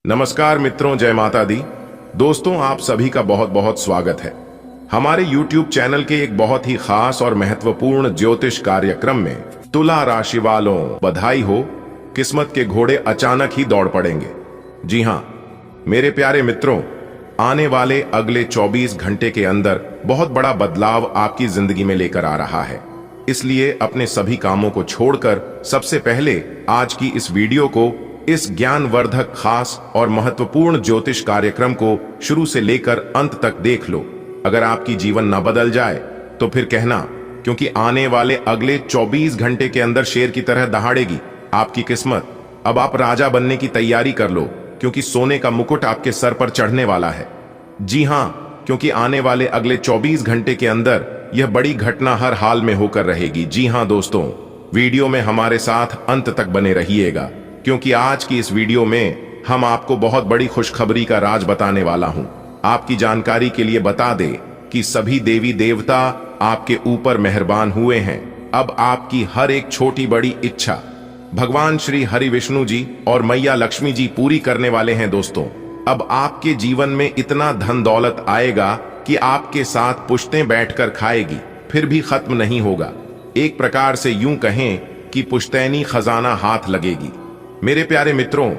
नमस्कार मित्रों, जय माता दी। दोस्तों, आप सभी का बहुत बहुत स्वागत है हमारे YouTube चैनल के एक बहुत ही खास और महत्वपूर्ण ज्योतिष कार्यक्रम में। तुला राशि वालों, बधाई हो, किस्मत के घोड़े अचानक ही दौड़ पड़ेंगे। जी हां मेरे प्यारे मित्रों, आने वाले अगले 24 घंटे के अंदर बहुत बड़ा बदलाव आपकी जिंदगी में लेकर आ रहा है। इसलिए अपने सभी कामों को छोड़कर सबसे पहले आज की इस वीडियो को, इस ज्ञानवर्धक खास और महत्वपूर्ण ज्योतिष कार्यक्रम को शुरू से लेकर अंत तक देख लो। अगर आपकी जीवन न बदल जाए तो फिर कहना, क्योंकि आने वाले अगले 24 घंटे के अंदर शेर की तरह दहाड़ेगी आपकी किस्मत। अब आप राजा बनने की तैयारी कर लो, क्योंकि सोने का मुकुट आपके सर पर चढ़ने वाला है। जी हां, क्योंकि आने वाले अगले 24 घंटे के अंदर यह बड़ी घटना हर हाल में होकर रहेगी। जी हां दोस्तों, वीडियो में हमारे साथ अंत तक बने रहिएगा, क्योंकि आज की इस वीडियो में हम आपको बहुत बड़ी खुशखबरी का राज बताने वाला हूं। आपकी जानकारी के लिए बता दें कि सभी देवी देवता आपके ऊपर मेहरबान हुए हैं। अब आपकी हर एक छोटी बड़ी इच्छा भगवान श्री हरि विष्णु जी और मैया लक्ष्मी जी पूरी करने वाले हैं। दोस्तों, अब आपके जीवन में इतना धन दौलत आएगा कि आपके साथ पुश्तें बैठकर खाएगी, फिर भी खत्म नहीं होगा। एक प्रकार से यूं कहें कि पुश्तैनी खजाना हाथ लगेगी। मेरे प्यारे मित्रों,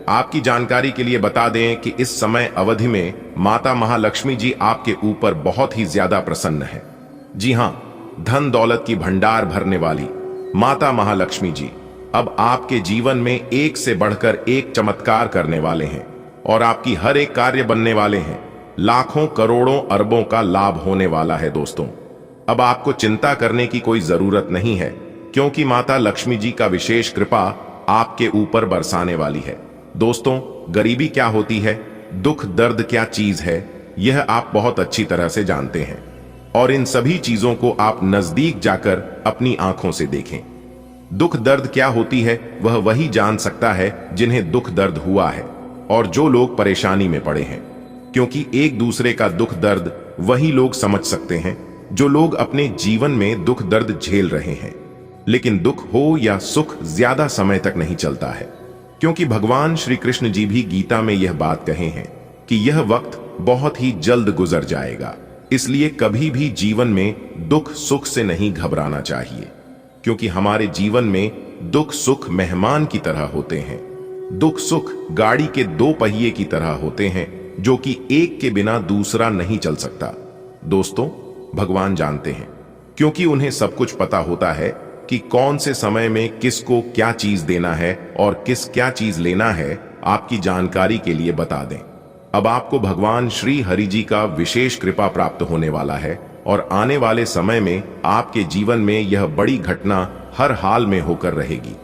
आपकी जानकारी के लिए बता दें कि इस समय अवधि में माता महालक्ष्मी जी आपके ऊपर बहुत ही ज्यादा प्रसन्न है। जी हां, धन दौलत की भंडार भरने वाली माता महालक्ष्मी जी अब आपके जीवन में एक से बढ़कर एक चमत्कार करने वाले हैं और आपकी हर एक कार्य बनने वाले हैं। लाखों करोड़ों अरबों का लाभ होने वाला है। दोस्तों, अब आपको चिंता करने की कोई जरूरत नहीं है, क्योंकि माता लक्ष्मी जी का विशेष कृपा आपके ऊपर बरसाने वाली है। दोस्तों, गरीबी क्या होती है, दुख दर्द क्या चीज है, यह आप बहुत अच्छी तरह से जानते हैं, और इन सभी चीजों को आप नजदीक जाकर अपनी आंखों से देखें। दुख दर्द क्या होती है वह वही जान सकता है जिन्हें दुख दर्द हुआ है और जो लोग परेशानी में पड़े हैं, क्योंकि एक दूसरे का दुख दर्द वही लोग समझ सकते हैं जो लोग अपने जीवन में दुख दर्द झेल रहे हैं। लेकिन दुख हो या सुख ज्यादा समय तक नहीं चलता है, क्योंकि भगवान श्री कृष्ण जी भी गीता में यह बात कहे हैं कि यह वक्त बहुत ही जल्द गुजर जाएगा। इसलिए कभी भी जीवन में दुख सुख से नहीं घबराना चाहिए, क्योंकि हमारे जीवन में दुख सुख मेहमान की तरह होते हैं। दुख सुख गाड़ी के दो पहिए की तरह होते हैं, जो कि एक के बिना दूसरा नहीं चल सकता। दोस्तों, भगवान जानते हैं, क्योंकि उन्हें सब कुछ पता होता है कि कौन से समय में किसको क्या चीज देना है और किस क्या चीज लेना है। आपकी जानकारी के लिए बता दें, अब आपको भगवान श्री हरि जी का विशेष कृपा प्राप्त होने वाला है और आने वाले समय में आपके जीवन में यह बड़ी घटना हर हाल में होकर रहेगी।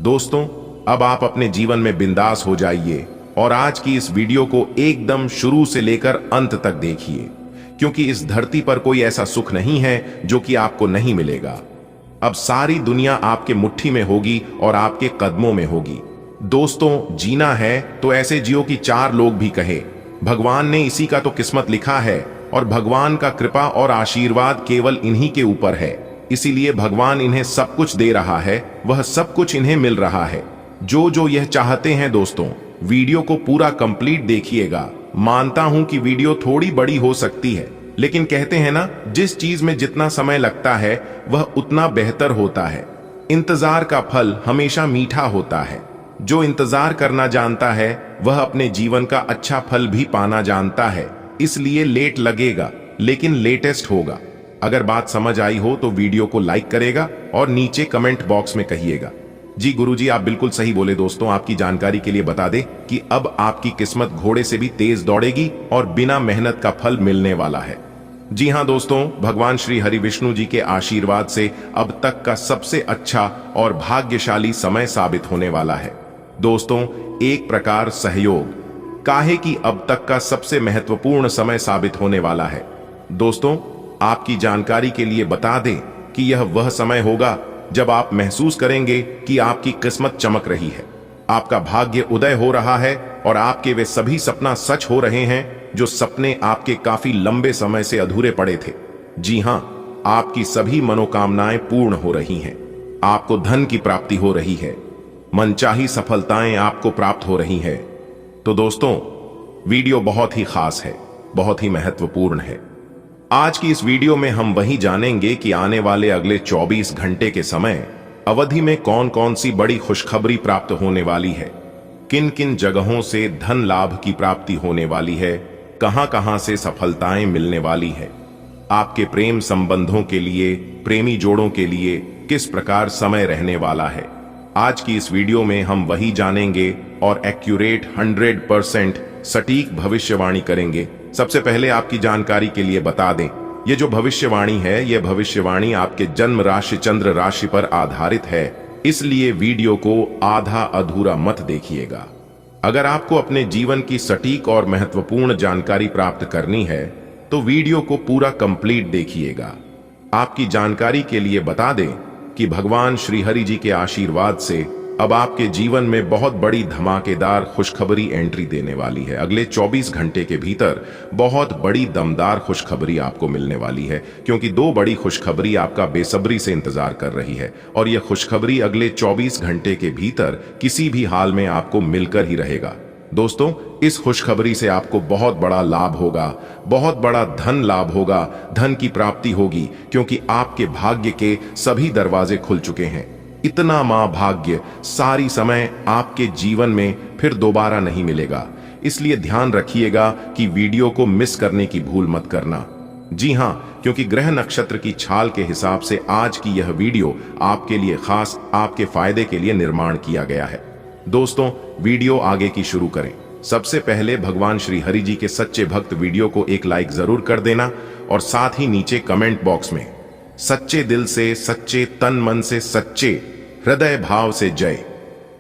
दोस्तों, अब आप अपने जीवन में बिंदास हो जाइए और आज की इस वीडियो को एकदम शुरू से लेकर अंत तक देखिए, क्योंकि इस धरती पर कोई ऐसा सुख नहीं है जो कि आपको नहीं मिलेगा। अब सारी दुनिया आपके मुट्ठी में होगी और आपके कदमों में होगी। दोस्तों, जीना है तो ऐसे जियो कि चार लोग भी कहे। भगवान ने इसी का तो किस्मत लिखा है और भगवान का कृपा और आशीर्वाद केवल इन्हीं के ऊपर है। इसीलिए भगवान इन्हें सब कुछ दे रहा है, वह सब कुछ इन्हें मिल रहा है जो यह चाहते हैं। दोस्तों, वीडियो को पूरा कंप्लीट देखिएगा। मानता हूं कि वीडियो थोड़ी बड़ी हो सकती है, लेकिन कहते हैं ना, जिस चीज में जितना समय लगता है वह उतना बेहतर होता है। इंतजार का फल हमेशा मीठा होता है। जो इंतजार करना जानता है वह अपने जीवन का अच्छा फल भी पाना जानता है। इसलिए लेट लगेगा, लेकिन लेटेस्ट होगा। अगर बात समझ आई हो तो वीडियो को लाइक करेगा और नीचे कमेंट बॉक्स में कहिएगा, जी गुरुजी आप बिल्कुल सही बोले। दोस्तों, आपकी जानकारी के लिए बता दें कि अब आपकी किस्मत घोड़े से भी तेज दौड़ेगी और बिना मेहनत का फल मिलने वाला है। जी हां दोस्तों, भगवान श्री हरि विष्णु जी के आशीर्वाद से अब तक का सबसे अच्छा और भाग्यशाली समय साबित होने वाला है। दोस्तों, एक प्रकार सहयोग काहे कि अब तक का सबसे महत्वपूर्ण समय साबित होने वाला है। दोस्तों, आपकी जानकारी के लिए बता दें कि यह वह समय होगा जब आप महसूस करेंगे कि आपकी किस्मत चमक रही है, आपका भाग्य उदय हो रहा है और आपके वे सभी सपना सच हो रहे हैं जो सपने आपके काफी लंबे समय से अधूरे पड़े थे। जी हां, आपकी सभी मनोकामनाएं पूर्ण हो रही हैं। आपको धन की प्राप्ति हो रही है, मनचाही सफलताएं आपको प्राप्त हो रही हैं। तो दोस्तों, वीडियो बहुत ही खास है, बहुत ही महत्वपूर्ण है। आज की इस वीडियो में हम वही जानेंगे कि आने वाले अगले 24 घंटे के समय अवधि में कौन कौन सी बड़ी खुशखबरी प्राप्त होने वाली है, किन किन जगहों से धन लाभ की प्राप्ति होने वाली है, कहां कहां से सफलताएं मिलने वाली है, आपके प्रेम संबंधों के लिए, प्रेमी जोड़ों के लिए किस प्रकार समय रहने वाला है। आज की इस वीडियो में हम वही जानेंगे और एक्यूरेट 100% सटीक भविष्यवाणी करेंगे। सबसे पहले आपकी जानकारी के लिए बता दें, ये जो भविष्यवाणी है, यह भविष्यवाणी आपके जन्म राशि चंद्र राशि पर आधारित है, इसलिए वीडियो को आधा अधूरा मत देखिएगा। अगर आपको अपने जीवन की सटीक और महत्वपूर्ण जानकारी प्राप्त करनी है तो वीडियो को पूरा कंप्लीट देखिएगा। आपकी जानकारी के लिए बता दें कि भगवान श्री हरि जी के आशीर्वाद से अब आपके जीवन में बहुत बड़ी धमाकेदार खुशखबरी एंट्री देने वाली है। अगले 24 घंटे के भीतर बहुत बड़ी दमदार खुशखबरी आपको मिलने वाली है, क्योंकि 2 बड़ी खुशखबरी आपका बेसब्री से इंतजार कर रही है और यह खुशखबरी अगले 24 घंटे के भीतर किसी भी हाल में आपको मिलकर ही रहेगा। दोस्तों, इस खुशखबरी से आपको बहुत बड़ा लाभ होगा, बहुत बड़ा धन लाभ होगा, धन की प्राप्ति होगी, क्योंकि आपके भाग्य के सभी दरवाजे खुल चुके हैं। इतना महाभाग्य सारी समय आपके जीवन में फिर दोबारा नहीं मिलेगा, इसलिए ध्यान रखिएगा कि वीडियो को मिस करने की भूल मत करना। जी हां, क्योंकि ग्रह नक्षत्र की छाल के हिसाब से आज की यह वीडियो आपके लिए खास, आपके फायदे के लिए निर्माण किया गया है। दोस्तों, वीडियो आगे की शुरू करें। सबसे पहले भगवान श्री हरि जी के सच्चे भक्त वीडियो को एक लाइक जरूर कर देना और साथ ही नीचे कमेंट बॉक्स में सच्चे दिल से, सच्चे तन मन से, सच्चे हृदय भाव से जय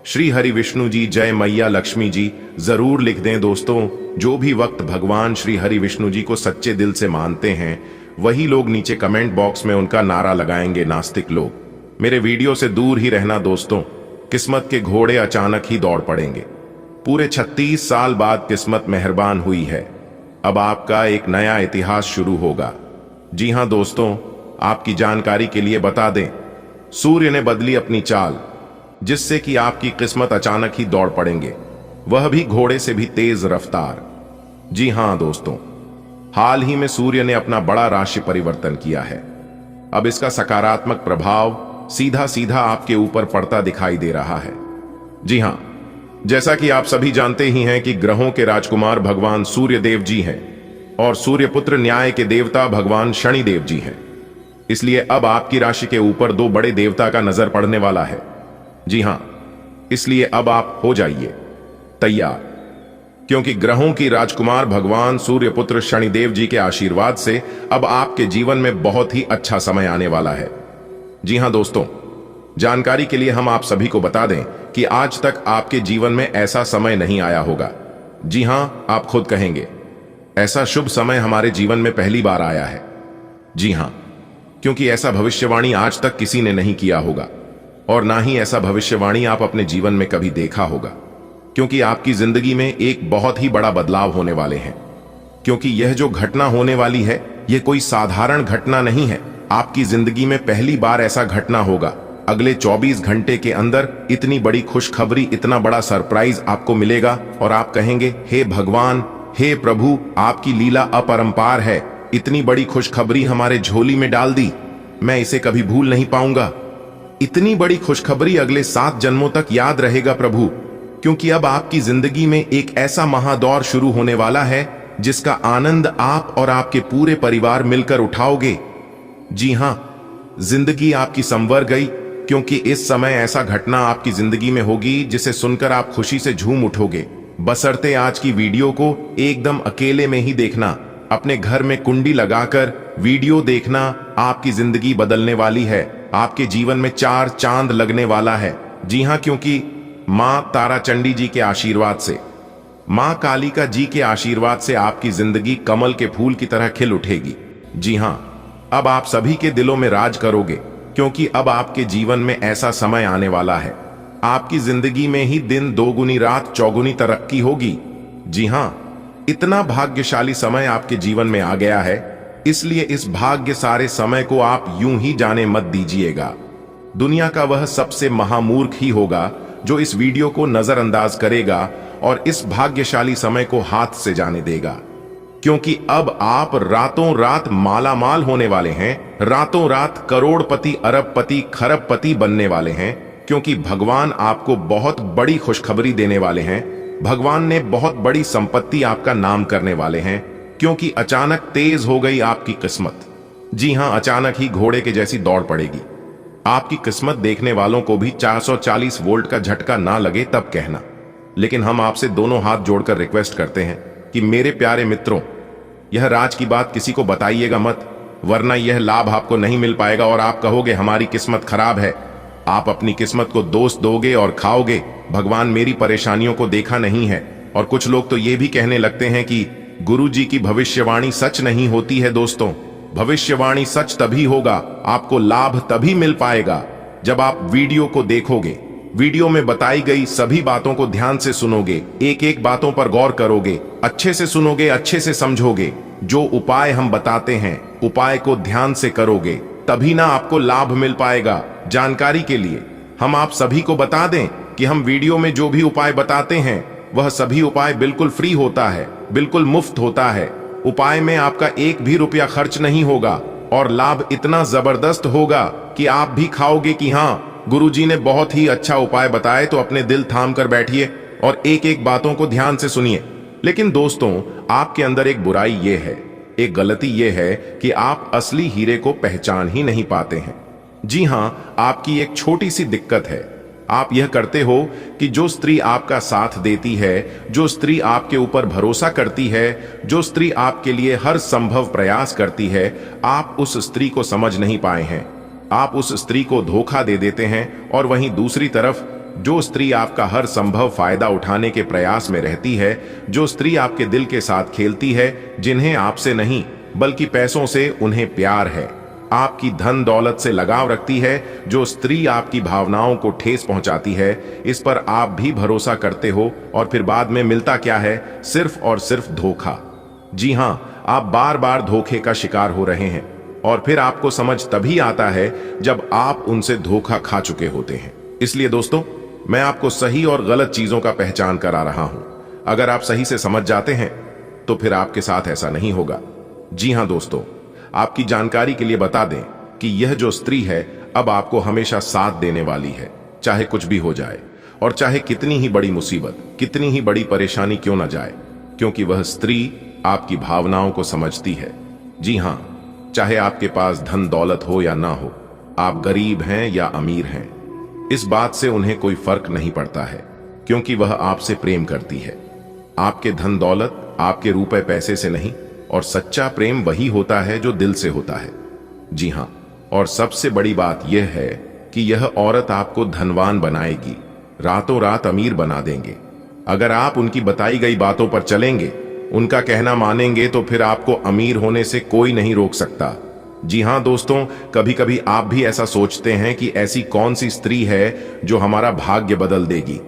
श्री हरि विष्णु जी, जय मैया लक्ष्मी जी जरूर लिख दें। दोस्तों, जो भी वक्त भगवान श्री हरि विष्णु जी को सच्चे दिल से मानते हैं, वही लोग नीचे कमेंट बॉक्स में उनका नारा लगाएंगे, नास्तिक लोग मेरे वीडियो से दूर ही रहना। दोस्तों, किस्मत के घोड़े अचानक ही दौड़ पड़ेंगे। पूरे 36 साल बाद किस्मत मेहरबान हुई है, अब आपका एक नया इतिहास शुरू होगा। जी हां दोस्तों, आपकी जानकारी के लिए बता दें, सूर्य ने बदली अपनी चाल, जिससे कि आपकी किस्मत अचानक ही दौड़ पड़ेंगे, वह भी घोड़े से भी तेज रफ्तार। जी हां दोस्तों, हाल ही में सूर्य ने अपना बड़ा राशि परिवर्तन किया है। अब इसका सकारात्मक प्रभाव सीधा सीधा आपके ऊपर पड़ता दिखाई दे रहा है। जी हां, जैसा कि आप सभी जानते ही हैं कि ग्रहों के राजकुमार भगवान सूर्य देव जी हैं और सूर्यपुत्र न्याय के देवता भगवान शनि देव जी हैं। इसलिए अब आपकी राशि के ऊपर 2 बड़े देवता का नजर पड़ने वाला है। जी हां, इसलिए अब आप हो जाइए तैयार, क्योंकि ग्रहों की राजकुमार भगवान सूर्यपुत्र शनिदेव जी के आशीर्वाद से अब आपके जीवन में बहुत ही अच्छा समय आने वाला है। जी हां दोस्तों, जानकारी के लिए हम आप सभी को बता दें कि आज तक आपके जीवन में ऐसा समय नहीं आया होगा। जी हां, आप खुद कहेंगे, ऐसा शुभ समय हमारे जीवन में पहली बार आया है। जी हां, क्योंकि ऐसा भविष्यवाणी आज तक किसी ने नहीं किया होगा और ना ही ऐसा भविष्यवाणी आप अपने जीवन में कभी देखा होगा, क्योंकि आपकी जिंदगी में एक बहुत ही बड़ा बदलाव होने वाले हैं। क्योंकि यह जो घटना होने वाली है, यह कोई साधारण घटना नहीं है। आपकी जिंदगी में पहली बार ऐसा घटना होगा। अगले 24 घंटे के अंदर इतनी बड़ी खुशखबरी, इतना बड़ा सरप्राइज आपको मिलेगा और आप कहेंगे, हे भगवान, हे प्रभु, आपकी लीला अपरंपार है। इतनी बड़ी खुशखबरी हमारे झोली में डाल दी, मैं इसे कभी भूल नहीं पाऊंगा। इतनी बड़ी खुशखबरी अगले 7 जन्मों तक याद रहेगा प्रभु, क्योंकि अब आपकी जिंदगी में एक ऐसा महादौर शुरू होने वाला है जिसका आनंद आप और आपके पूरे परिवार मिलकर उठाओगे। जी हां, जिंदगी आपकी संवर गई, क्योंकि इस समय ऐसा घटना आपकी जिंदगी में होगी जिसे सुनकर आप खुशी से झूम उठोगे। बशर्ते आज की वीडियो को एकदम अकेले में ही देखना, अपने घर में कुंडी लगाकर वीडियो देखना। आपकी जिंदगी बदलने वाली है, आपके जीवन में 4 चांद लगने वाला है। जी हां, क्योंकि मां तारा चंडी जी के आशीर्वाद से, मां कालिका जी के आशीर्वाद से आपकी जिंदगी कमल के फूल की तरह खिल उठेगी। जी हां, अब आप सभी के दिलों में राज करोगे, क्योंकि अब आपके जीवन में ऐसा समय आने वाला है। आपकी जिंदगी में ही दिन दोगुनी रात चौगुनी तरक्की होगी। जी हां, इतना भाग्यशाली समय आपके जीवन में आ गया है, इसलिए इस भाग्य सारे समय को आप यूं ही जाने मत दीजिएगा। दुनिया का वह सबसे महामूर्ख ही होगा जो इस वीडियो को नजरअंदाज करेगा और इस भाग्यशाली समय को हाथ से जाने देगा, क्योंकि अब आप रातों रात माला माल होने वाले हैं, रातों रात करोड़पति, अरबपति, खरबपति बनने वाले हैं, क्योंकि भगवान आपको बहुत बड़ी खुशखबरी देने वाले हैं। भगवान ने बहुत बड़ी संपत्ति आपका नाम करने वाले हैं, क्योंकि अचानक तेज हो गई आपकी किस्मत। जी हां, अचानक ही घोड़े के जैसी दौड़ पड़ेगी। आपकी किस्मत देखने वालों को भी 440 वोल्ट का झटका ना लगे तब कहना। लेकिन हम आपसे दोनों हाथ जोड़कर रिक्वेस्ट करते हैं कि मेरे प्यारे मित्रों, यह राज की बात किसी को बताइएगा मत, वरना यह लाभ आपको नहीं मिल पाएगा और आप कहोगे हमारी किस्मत खराब है। आप अपनी किस्मत को दोष दोगे और खाओगे, भगवान मेरी परेशानियों को देखा नहीं है। और कुछ लोग तो ये भी कहने लगते हैं कि गुरुजी की भविष्यवाणी सच नहीं होती है। दोस्तों, भविष्यवाणी सच तभी होगा, आपको लाभ तभी मिल पाएगा जब आप वीडियो को देखोगे, वीडियो में बताई गई सभी बातों को ध्यान से सुनोगे, एक एक बातों पर गौर करोगे, अच्छे से सुनोगे, अच्छे से समझोगे। जो उपाय हम बताते हैं, उपाय को ध्यान से करोगे, तभी ना आपको लाभ मिल पाएगा। जानकारी के लिए हम आप सभी को बता दें कि हम वीडियो में जो भी उपाय बताते हैं वह सभी उपाय बिल्कुल फ्री होता है, बिल्कुल मुफ्त होता है। उपाय में आपका एक भी रुपया खर्च नहीं होगा और लाभ इतना जबरदस्त होगा कि आप भी खाओगे कि हाँ, गुरुजी ने बहुत ही अच्छा उपाय बताए। तो अपने दिल थाम कर बैठिए और एक एक बातों को ध्यान से सुनिए। लेकिन दोस्तों, आपके अंदर एक बुराई ये है, एक गलती ये है कि आप असली हीरे को पहचान ही नहीं पाते हैं। जी हां, आपकी एक छोटी सी दिक्कत है। आप यह करते हो कि जो स्त्री आपका साथ देती है, जो स्त्री आपके ऊपर भरोसा करती है, जो स्त्री आपके लिए हर संभव प्रयास करती है, आप उस स्त्री को समझ नहीं पाए हैं। आप उस स्त्री को धोखा दे देते हैं। और वहीं दूसरी तरफ जो स्त्री आपका हर संभव फायदा उठाने के प्रयास में रहती है, जो स्त्री आपके दिल के साथ खेलती है, जिन्हें आपसे नहीं बल्कि पैसों से उन्हें प्यार है, आपकी धन दौलत से लगाव रखती है, जो स्त्री आपकी भावनाओं को ठेस पहुंचाती है, इस पर आप भी भरोसा करते हो और फिर बाद में मिलता क्या है? सिर्फ और सिर्फ धोखा। जी हां, आप बार बार धोखे का शिकार हो रहे हैं और फिर आपको समझ तभी आता है जब आप उनसे धोखा खा चुके होते हैं। इसलिए दोस्तों, मैं आपको सही और गलत चीजों का पहचान करा रहा हूं। अगर आप सही से समझ जाते हैं तो फिर आपके साथ ऐसा नहीं होगा। जी हां दोस्तों, आपकी जानकारी के लिए बता दें कि यह जो स्त्री है अब आपको हमेशा साथ देने वाली है, चाहे कुछ भी हो जाए और चाहे कितनी ही बड़ी मुसीबत, कितनी ही बड़ी परेशानी क्यों ना जाए, क्योंकि वह स्त्री आपकी भावनाओं को समझती है। जी हां, चाहे आपके पास धन दौलत हो या ना हो, आप गरीब हैं या अमीर हैं, इस बात से उन्हें कोई फर्क नहीं पड़ता है, क्योंकि वह आपसे प्रेम करती है। आपके धन दौलत, आपके रुपए पैसे से नहीं, और सच्चा प्रेम वही होता है जो दिल से होता है। जी हां, और सबसे बड़ी बात यह है कि यह औरत आपको धनवान बनाएगी, रातों रात अमीर बना देंगे। अगर आप उनकी बताई गई बातों पर चलेंगे, उनका कहना मानेंगे, तो फिर आपको अमीर होने से कोई नहीं रोक सकता। जी हां दोस्तों, कभी कभी आप भी ऐसा सोचते हैं कि ऐसी कौन सी स्त्री है जो हमारा भाग्य बदल देगी।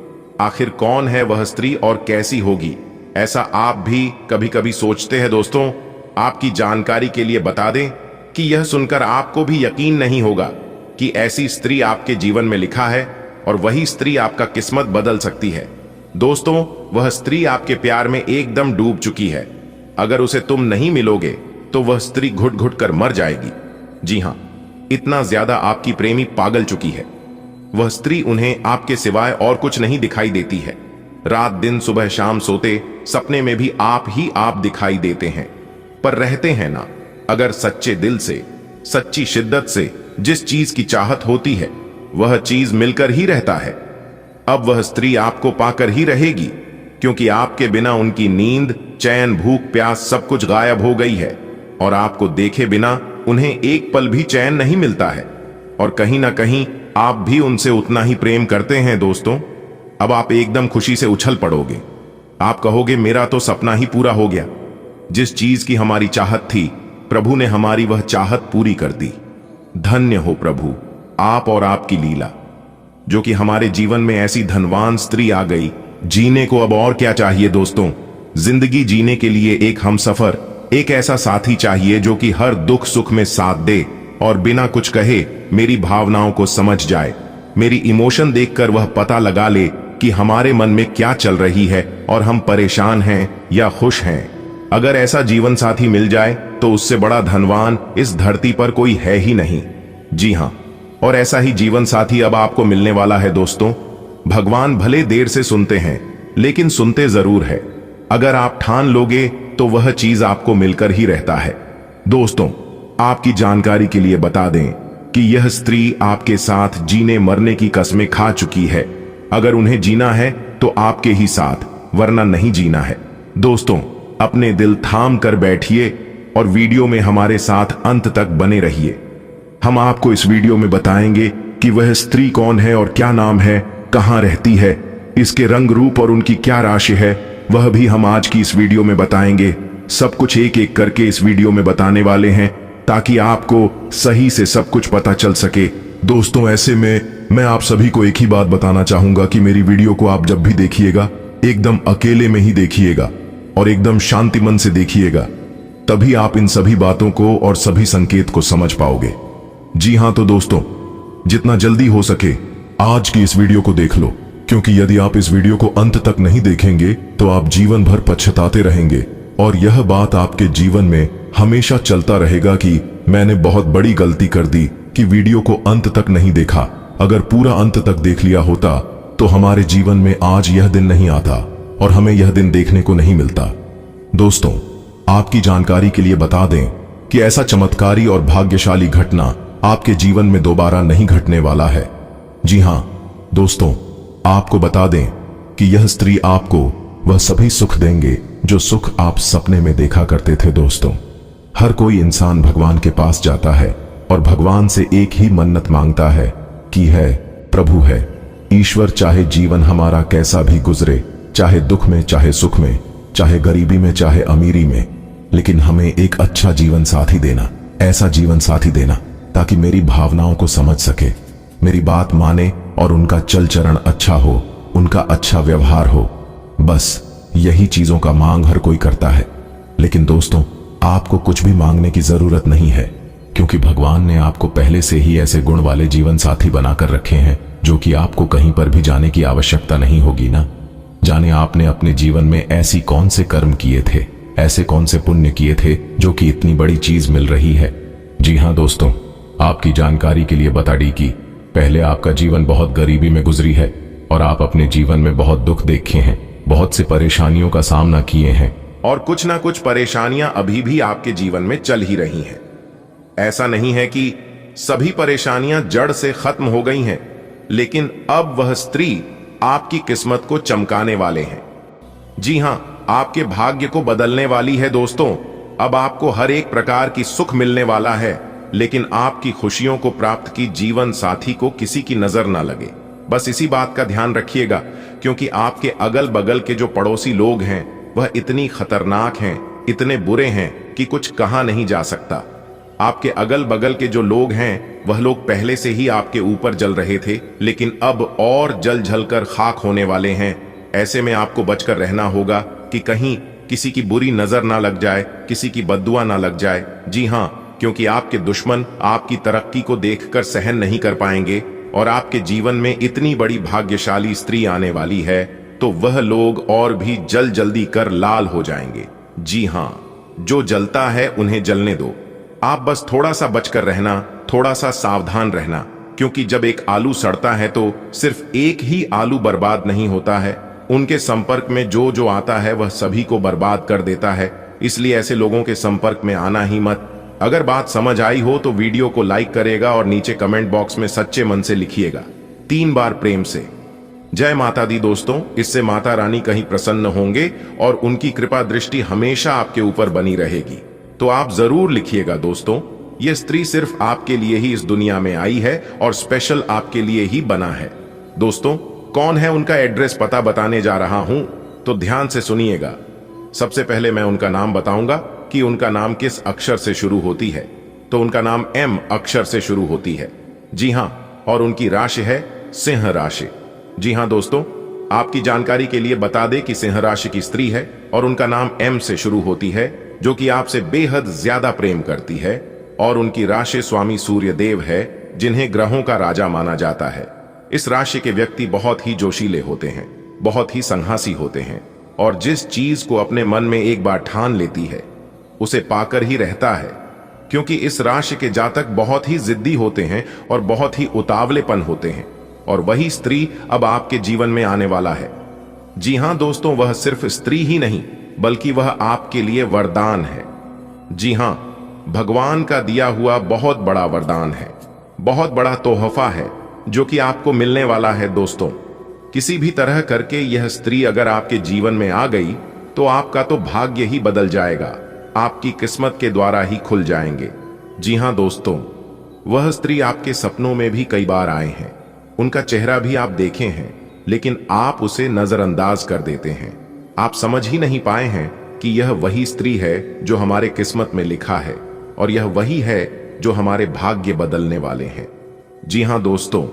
आखिर कौन है वह स्त्री और कैसी होगी, ऐसा आप भी कभी कभी सोचते हैं। दोस्तों, आपकी जानकारी के लिए बता दें कि यह सुनकर आपको भी यकीन नहीं होगा कि ऐसी स्त्री आपके जीवन में लिखा है और वही स्त्री आपका किस्मत बदल सकती है। दोस्तों, वह स्त्री आपके प्यार में एकदम डूब चुकी है। अगर उसे तुम नहीं मिलोगे तो वह स्त्री घुट घुट कर मर जाएगी। जी हां, इतना ज्यादा आपकी प्रेमी पागल चुकी है। वह स्त्री उन्हें आपके सिवाय और कुछ नहीं दिखाई देती है। रात दिन सुबह शाम सोते सपने में भी आप ही आप दिखाई देते हैं, पर रहते हैं ना। अगर सच्चे दिल से, सच्ची शिद्दत से जिस चीज की चाहत होती है, वह चीज मिलकर ही रहता है। अब वह स्त्री आपको पाकर ही रहेगी, क्योंकि आपके बिना उनकी नींद, चैन, भूख, प्यास सब कुछ गायब हो गई है और आपको देखे बिना उन्हें एक पल भी चैन नहीं मिलता है। और कहीं ना कहीं आप भी उनसे उतना ही प्रेम करते हैं। दोस्तों, अब आप एकदम खुशी से उछल पड़ोगे। आप कहोगे, मेरा तो सपना ही पूरा हो गया। जिस चीज की हमारी चाहत थी, प्रभु ने हमारी वह चाहत पूरी कर दी। धन्य हो प्रभु आप और आपकी लीला, जो कि हमारे जीवन में ऐसी धनवान स्त्री आ गई। जीने को अब और क्या चाहिए दोस्तों? जिंदगी जीने के लिए एक हमसफर, एक ऐसा साथी चाहिए जो कि हर दुख सुख में साथ दे और बिना कुछ कहे मेरी भावनाओं को समझ जाए। मेरी इमोशन देखकर वह पता लगा ले कि हमारे मन में क्या चल रही है और हम परेशान हैं या खुश हैं। अगर ऐसा जीवन साथी मिल जाए तो उससे बड़ा धनवान इस धरती पर कोई है ही नहीं। जी हां, और ऐसा ही जीवन साथी अब आपको मिलने वाला है दोस्तों। भगवान भले देर से सुनते हैं, लेकिन सुनते जरूर है। अगर आप ठान लोगे तो वह चीज आपको मिलकर ही रहता है। दोस्तों, आपकी जानकारी के लिए बता दें कि यह स्त्री आपके साथ जीने मरने की कस्में खा चुकी है। अगर उन्हें जीना है तो आपके ही साथ, वरना नहीं जीना है। दोस्तों, अपने दिल थाम कर बैठिए और वीडियो में हमारे साथ अंत तक बने रहिए। हम आपको इस वीडियो में बताएंगे कि वह स्त्री कौन है और क्या नाम है, कहां रहती है, इसके रंग रूप और उनकी क्या राशि है, वह भी हम आज की इस वीडियो में बताएंगे। सब कुछ एक एक करके इस वीडियो में बताने वाले हैं, ताकि आपको सही से सब कुछ पता चल सके। दोस्तों, ऐसे में मैं आप सभी को एक ही बात बताना चाहूंगा कि मेरी वीडियो को आप जब भी देखिएगा, एकदम अकेले में ही देखिएगा और एकदम शांति मन से देखिएगा। तभी आप इन सभी बातों को और सभी संकेत को समझ पाओगे। जी हां, तो दोस्तों, जितना जल्दी हो सके आज की इस वीडियो को देख लो, क्योंकि यदि आप इस वीडियो को अंत तक नहीं देखेंगे तो आप जीवन भर पछताते रहेंगे और यह बात आपके जीवन में हमेशा चलता रहेगा कि मैंने बहुत बड़ी गलती कर दी कि वीडियो को अंत तक नहीं देखा। अगर पूरा अंत तक देख लिया होता तो हमारे जीवन में आज यह दिन नहीं आता और हमें यह दिन देखने को नहीं मिलता। दोस्तों, आपकी जानकारी के लिए बता दें कि ऐसा चमत्कारी और भाग्यशाली घटना आपके जीवन में दोबारा नहीं घटने वाला है। जी हां दोस्तों, आपको बता दें कि यह स्त्री आपको वह सभी सुख देंगे जो सुख आप सपने में देखा करते थे। दोस्तों, हर कोई इंसान भगवान के पास जाता है और भगवान से एक ही मन्नत मांगता है कि है प्रभु है ईश्वर, चाहे जीवन हमारा कैसा भी गुजरे, चाहे दुख में, चाहे सुख में, चाहे गरीबी में, चाहे अमीरी में, लेकिन हमें एक अच्छा जीवन साथी देना, ऐसा जीवन साथी देना ताकि मेरी भावनाओं को समझ सके, मेरी बात माने और उनका चल चरण अच्छा हो, उनका अच्छा व्यवहार हो। बस यही चीजों का मांग हर कोई करता है। लेकिन दोस्तों, आपको कुछ भी मांगने की जरूरत नहीं है, क्योंकि भगवान ने आपको पहले से ही ऐसे गुण वाले जीवन साथी बनाकर रखे हैं जो कि आपको कहीं पर भी जाने की आवश्यकता नहीं होगी ना। जाने आपने अपने जीवन में ऐसी कौन से कर्म किए थे, ऐसे कौन से पुण्य किए थे जो कि इतनी बड़ी चीज मिल रही है। जी हां दोस्तों, आपकी जानकारी के लिए बता दी कि पहले आपका जीवन बहुत गरीबी में गुजरी है और आप अपने जीवन में बहुत दुख देखे हैं, बहुत से परेशानियों का सामना किए हैं और कुछ ना कुछ परेशानियां अभी भी आपके जीवन में चल ही रही हैं। ऐसा नहीं है कि सभी परेशानियां जड़ से खत्म हो गई हैं, लेकिन अब वह स्त्री आपकी किस्मत को चमकाने वाले हैं। जी हां, आपके भाग्य को बदलने वाली है। दोस्तों, अब आपको हर एक प्रकार की सुख मिलने वाला है, लेकिन आपकी खुशियों को प्राप्त की जीवन साथी को किसी की नजर ना लगे। बस इसी बात का ध्यान रखिएगा, क्योंकि आपके अगल बगल के जो पड़ोसी लोग हैं वह इतनी खतरनाक हैं, इतने बुरे हैं कि कुछ कहा नहीं जा सकता। आपके अगल बगल के जो लोग हैं वह लोग पहले से ही आपके ऊपर जल रहे थे, लेकिन अब और जल जलकर खाक होने वाले हैं। ऐसे में आपको बचकर रहना होगा कि कहीं किसी की बुरी नजर ना लग जाए, किसी की बद्दुआ ना लग जाए। जी हां, क्योंकि आपके दुश्मन आपकी तरक्की को देखकर सहन नहीं कर पाएंगे और आपके जीवन में इतनी बड़ी भाग्यशाली स्त्री आने वाली है तो वह लोग और भी जल्दी कर लाल हो जाएंगे। जी हां, जो जलता है उन्हें जलने दो। आप बस थोड़ा सा बचकर रहना, थोड़ा सा सावधान रहना, क्योंकि जब एक आलू सड़ता है तो सिर्फ एक ही आलू बर्बाद नहीं होता है, उनके संपर्क में जो जो आता है वह सभी को बर्बाद कर देता है। इसलिए ऐसे लोगों के संपर्क में आना ही मत। अगर बात समझ आई हो तो वीडियो को लाइक करेगा और नीचे कमेंट बॉक्स में सच्चे मन से लिखिएगा 3 बार प्रेम से जय माता दी। दोस्तों, इससे माता रानी कहीं प्रसन्न होंगे और उनकी कृपा दृष्टि हमेशा आपके ऊपर बनी रहेगी। तो आप जरूर लिखिएगा दोस्तों, यह स्त्री सिर्फ आपके लिए ही इस दुनिया में आई है और स्पेशल आपके लिए ही बना है। दोस्तों, कौन है उनका एड्रेस पता बताने जा रहा हूं, तो ध्यान से सुनिएगा। सबसे पहले मैं उनका नाम बताऊंगा कि उनका नाम किस अक्षर से शुरू होती है। तो उनका नाम एम अक्षर से शुरू होती है। जी हां, और उनकी राशि है सिंह राशि। जी हां दोस्तों, आपकी जानकारी के लिए बता दें कि सिंह राशि की स्त्री है और उनका नाम एम से शुरू होती है, जो कि आपसे बेहद ज्यादा प्रेम करती है। और उनकी राशि स्वामी सूर्य देव है, जिन्हें ग्रहों का राजा माना जाता है। इस राशि के व्यक्ति बहुत ही जोशीले होते हैं, बहुत ही संहासी होते हैं और जिस चीज को अपने मन में एक बार ठान लेती है उसे पाकर ही रहता है, क्योंकि इस राशि के जातक बहुत ही जिद्दी होते हैं और बहुत ही उतावलेपन होते हैं। और वही स्त्री अब आपके जीवन में आने वाला है। जी हां दोस्तों, वह सिर्फ स्त्री ही नहीं बल्कि वह आपके लिए वरदान है। जी हां, भगवान का दिया हुआ बहुत बड़ा वरदान है, बहुत बड़ा तोहफा है जो कि आपको मिलने वाला है। दोस्तों, किसी भी तरह करके यह स्त्री अगर आपके जीवन में आ गई तो आपका तो भाग्य ही बदल जाएगा, आपकी किस्मत के द्वारा ही खुल जाएंगे। जी हां दोस्तों, वह स्त्री आपके सपनों में भी कई बार आए हैं, उनका चेहरा भी आप देखे हैं, लेकिन आप उसे नजरअंदाज कर देते हैं। आप समझ ही नहीं पाए हैं कि यह वही स्त्री है जो हमारे किस्मत में लिखा है और यह वही है जो हमारे भाग्य बदलने वाले हैं। जी हां दोस्तों,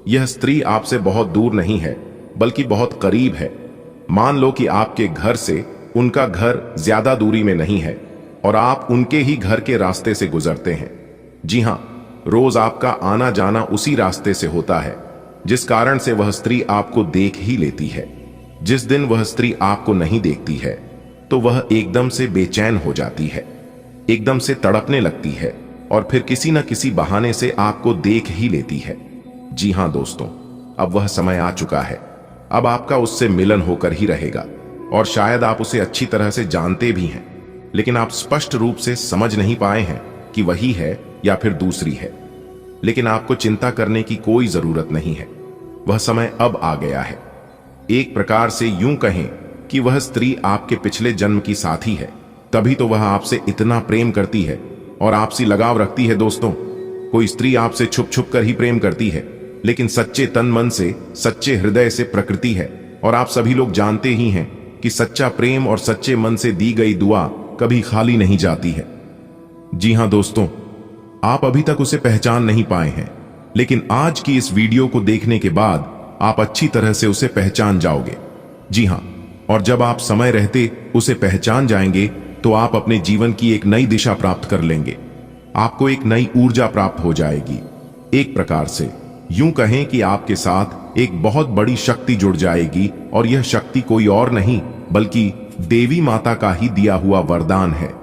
यह स्त्री आपसे बहुत दूर नहीं है बल्कि बहुत करीब है। मान लो कि आपके घर से उनका घर ज्यादा दूरी में नहीं है और आप उनके ही घर के रास्ते से गुजरते हैं। जी हां, रोज आपका आना जाना उसी रास्ते से होता है, जिस कारण से वह स्त्री आपको देख ही लेती है। जिस दिन वह स्त्री आपको नहीं देखती है तो वह एकदम से बेचैन हो जाती है, एकदम से तड़पने लगती है और फिर किसी न किसी बहाने से आपको देख ही लेती है। जी हां दोस्तों, अब वह समय आ चुका है। अब आपका उससे मिलन होकर ही रहेगा और शायद आप उसे अच्छी तरह से जानते भी हैं, लेकिन आप स्पष्ट रूप से समझ नहीं पाए हैं कि वही है या फिर दूसरी है। लेकिन आपको चिंता करने की कोई जरूरत नहीं है, वह समय अब आ गया है। एक प्रकार से यूं कहें कि वह स्त्री आपके पिछले जन्म की साथी है, तभी तो वह आपसे इतना प्रेम करती है और आपसी लगाव रखती है। दोस्तों, कोई स्त्री आपसे छुप छुप कर ही प्रेम करती है, लेकिन सच्चे तन मन से, सच्चे हृदय से प्रकृति है। और आप सभी लोग जानते ही हैं कि सच्चा प्रेम और सच्चे मन से दी गई दुआ कभी खाली नहीं जाती है। जी हां दोस्तों, आप अभी तक उसे पहचान नहीं पाए हैं, लेकिन आज की इस वीडियो को देखने के बाद आप अच्छी तरह से उसे पहचान जाओगे। जी हां, और जब आप समय रहते उसे पहचान जाएंगे तो आप अपने जीवन की एक नई दिशा प्राप्त कर लेंगे, आपको एक नई ऊर्जा प्राप्त हो जाएगी। एक प्रकार से यूं कहें कि आपके साथ एक बहुत बड़ी शक्ति जुड़ जाएगी और यह शक्ति कोई और नहीं बल्कि देवी माता का ही दिया हुआ वरदान है,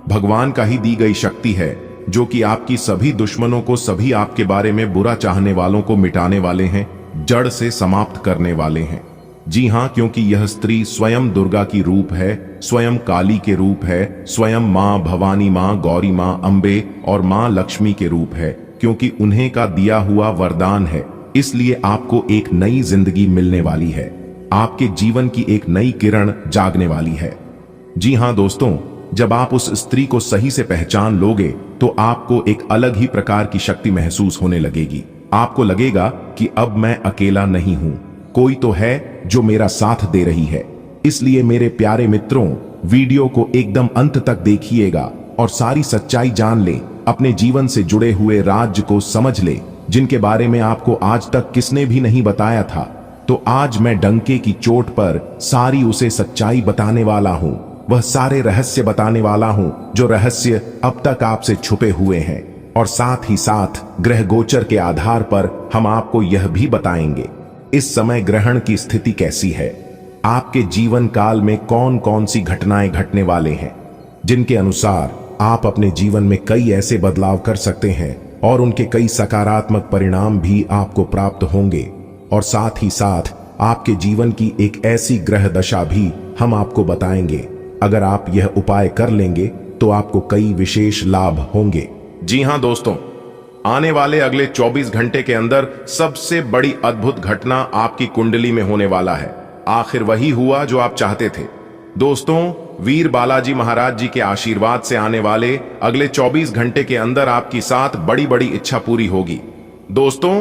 भगवान का ही दी गई शक्ति है, जो कि आपकी सभी दुश्मनों को, सभी आपके बारे में बुरा चाहने वालों को मिटाने वाले हैं, जड़ से समाप्त करने वाले हैं। जी हां, क्योंकि यह स्त्री स्वयं दुर्गा की रूप है, स्वयं काली के रूप है, स्वयं मां भवानी, मां गौरी, मां अंबे और मां लक्ष्मी के रूप है, क्योंकि उन्हें का दिया हुआ वरदान है। इसलिए आपको एक नई जिंदगी मिलने वाली है, आपके जीवन की एक नई किरण जागने वाली है। जी हां दोस्तों, जब आप उस स्त्री को सही से पहचान लोगे तो आपको एक अलग ही प्रकार की शक्ति महसूस होने लगेगी। आपको लगेगा कि अब मैं अकेला नहीं हूं, कोई तो है जो मेरा साथ दे रही है। इसलिए मेरे प्यारे मित्रों, वीडियो को एकदम अंत तक देखिएगा और सारी सच्चाई जान ले, अपने जीवन से जुड़े हुए राज्य को समझ ले, जिनके बारे में आपको आज तक किसने भी नहीं बताया था। तो आज मैं डंके की चोट पर सारी उसे सच्चाई बताने वाला हूं, वह सारे रहस्य बताने वाला हूं जो रहस्य अब तक आपसे छुपे हुए हैं। और साथ ही साथ ग्रह गोचर के आधार पर हम आपको यह भी बताएंगे इस समय ग्रहण की स्थिति कैसी है, आपके जीवन काल में कौन कौन सी घटनाएं घटने वाले हैं, जिनके अनुसार आप अपने जीवन में कई ऐसे बदलाव कर सकते हैं और उनके कई सकारात्मक परिणाम भी आपको प्राप्त होंगे। और साथ ही साथ आपके जीवन की एक ऐसी ग्रह दशा भी हम आपको बताएंगे। अगर आप यह उपाय कर लेंगे तो आपको कई विशेष लाभ होंगे। जी हां दोस्तों, आने वाले अगले 24 घंटे के अंदर सबसे बड़ी अद्भुत घटना आपकी कुंडली में होने वाला है। आखिर वही हुआ जो आप चाहते थे। दोस्तों, वीर बालाजी महाराज जी के आशीर्वाद से आने वाले अगले 24 घंटे के अंदर आपकी 7 बड़ी बड़ी इच्छा पूरी होगी। दोस्तों,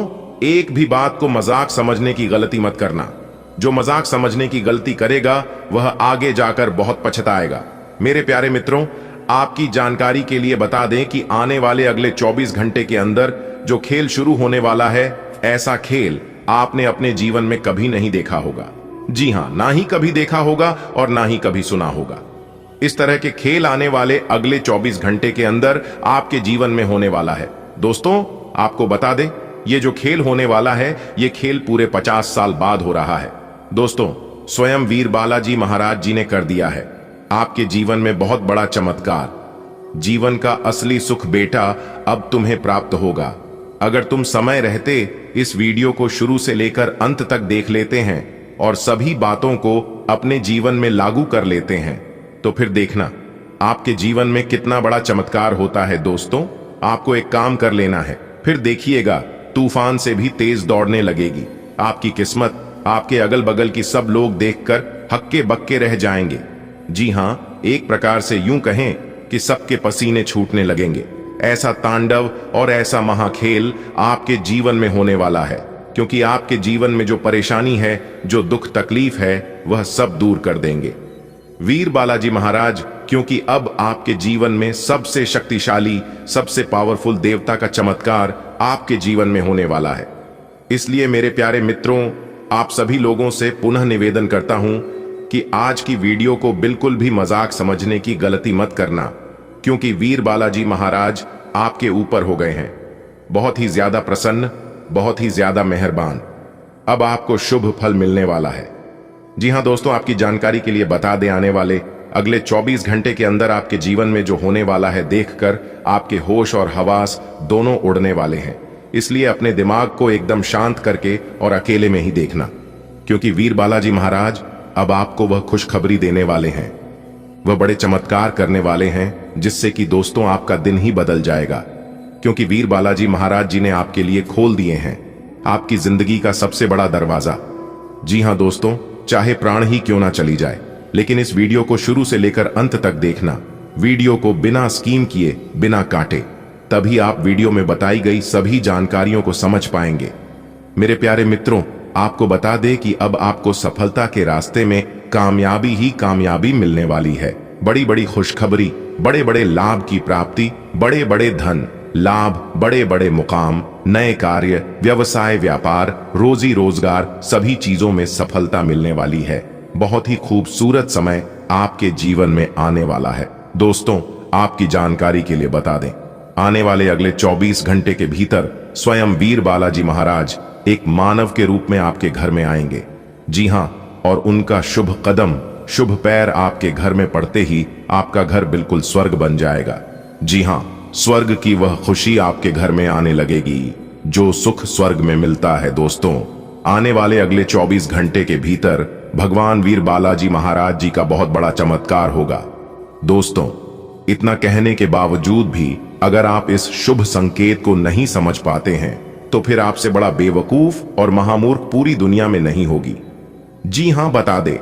एक भी बात को मजाक समझने की गलती मत करना। जो मजाक समझने की गलती करेगा वह आगे जाकर बहुत पछताएगा। मेरे प्यारे मित्रों, आपकी जानकारी के लिए बता दें कि आने वाले अगले 24 घंटे के अंदर जो खेल शुरू होने वाला है, ऐसा खेल आपने अपने जीवन में कभी नहीं देखा होगा। जी हां, ना ही कभी देखा होगा और ना ही कभी सुना होगा। इस तरह के खेल आने वाले अगले 24 घंटे के अंदर आपके जीवन में होने वाला है। दोस्तों, आपको बता दें ये जो खेल होने वाला है, ये खेल पूरे 50 साल बाद हो रहा है। दोस्तों, स्वयं वीर बालाजी महाराज जी ने कर दिया है आपके जीवन में बहुत बड़ा चमत्कार। जीवन का असली सुख बेटा अब तुम्हें प्राप्त होगा। अगर तुम समय रहते इस वीडियो को शुरू से लेकर अंत तक देख लेते हैं और सभी बातों को अपने जीवन में लागू कर लेते हैं, तो फिर देखना आपके जीवन में कितना बड़ा चमत्कार होता है। दोस्तों, आपको एक काम कर लेना है, फिर देखिएगा तूफान से भी तेज दौड़ने लगेगी आपकी किस्मत। आपके अगल बगल की सब लोग देखकर हक्के बक्के रह जाएंगे। जी हां, एक प्रकार से यूं कहें कि सबके पसीने छूटने लगेंगे। ऐसा तांडव और ऐसा महाखेल आपके जीवन में होने वाला है, क्योंकि आपके जीवन में जो परेशानी है, जो दुख तकलीफ है, वह सब दूर कर देंगे वीर बालाजी महाराज, क्योंकि अब आपके जीवन में सबसे शक्तिशाली, सबसे पावरफुल देवता का चमत्कार आपके जीवन में होने वाला है। इसलिए मेरे प्यारे मित्रों, आप सभी लोगों से पुनः निवेदन करता हूं कि आज की वीडियो को बिल्कुल भी मजाक समझने की गलती मत करना, क्योंकि वीर बालाजी महाराज आपके ऊपर हो गए हैं, बहुत ही ज्यादा प्रसन्न, बहुत ही ज्यादा मेहरबान। अब आपको शुभ फल मिलने वाला है। जी हां दोस्तों, आपकी जानकारी के लिए बता दें, आने वाले अगले 24 घंटे के अंदर आपके जीवन में जो होने वाला है, देखकर आपके होश और हवास दोनों उड़ने वाले हैं। इसलिए अपने दिमाग को एकदम शांत करके और अकेले में ही देखना, क्योंकि वीर बालाजी महाराज अब आपको वह खुशखबरी देने वाले हैं, वह बड़े चमत्कार करने वाले हैं, जिससे कि दोस्तों आपका दिन ही बदल जाएगा। क्योंकि वीर बालाजी महाराज जी ने आपके लिए खोल दिए हैं आपकी जिंदगी का सबसे बड़ा दरवाजा। जी हां दोस्तों, चाहे प्राण ही क्यों ना चली जाए, लेकिन इस वीडियो को शुरू से लेकर अंत तक देखना। वीडियो को बिना स्कीम किए, बिना काटे, तभी आप वीडियो में बताई गई सभी जानकारियों को समझ पाएंगे। मेरे प्यारे मित्रों, आपको बता दें कि अब आपको सफलता के रास्ते में कामयाबी ही कामयाबी मिलने वाली है। बड़ी बड़ी खुशखबरी, बड़े बड़े लाभ की प्राप्ति, बड़े बड़े धन लाभ, बड़े बड़े मुकाम, नए कार्य, व्यवसाय, व्यापार, रोजी रोजगार, सभी चीजों में सफलता मिलने वाली है। बहुत ही खूबसूरत समय आपके जीवन में आने वाला है। दोस्तों, आपकी जानकारी के लिए बता दें, आने वाले अगले 24 घंटे के भीतर स्वयं वीर बालाजी महाराज एक मानव के रूप में आपके घर में आएंगे। जी हां, और उनका शुभ कदम, शुभ पैर आपके घर में पड़ते ही आपका घर बिल्कुल स्वर्ग बन जाएगा। जी हां, स्वर्ग की वह खुशी आपके घर में आने लगेगी, जो सुख स्वर्ग में मिलता है। दोस्तों, आने वाले अगले 24 घंटे के भीतर भगवान वीर बालाजी महाराज जी का बहुत बड़ा चमत्कार होगा। दोस्तों, इतना कहने के बावजूद भी अगर आप इस शुभ संकेत को नहीं समझ पाते हैं, तो फिर आपसे बड़ा बेवकूफ और महामूर्ख पूरी दुनिया में नहीं होगी। जी हां, बता दे,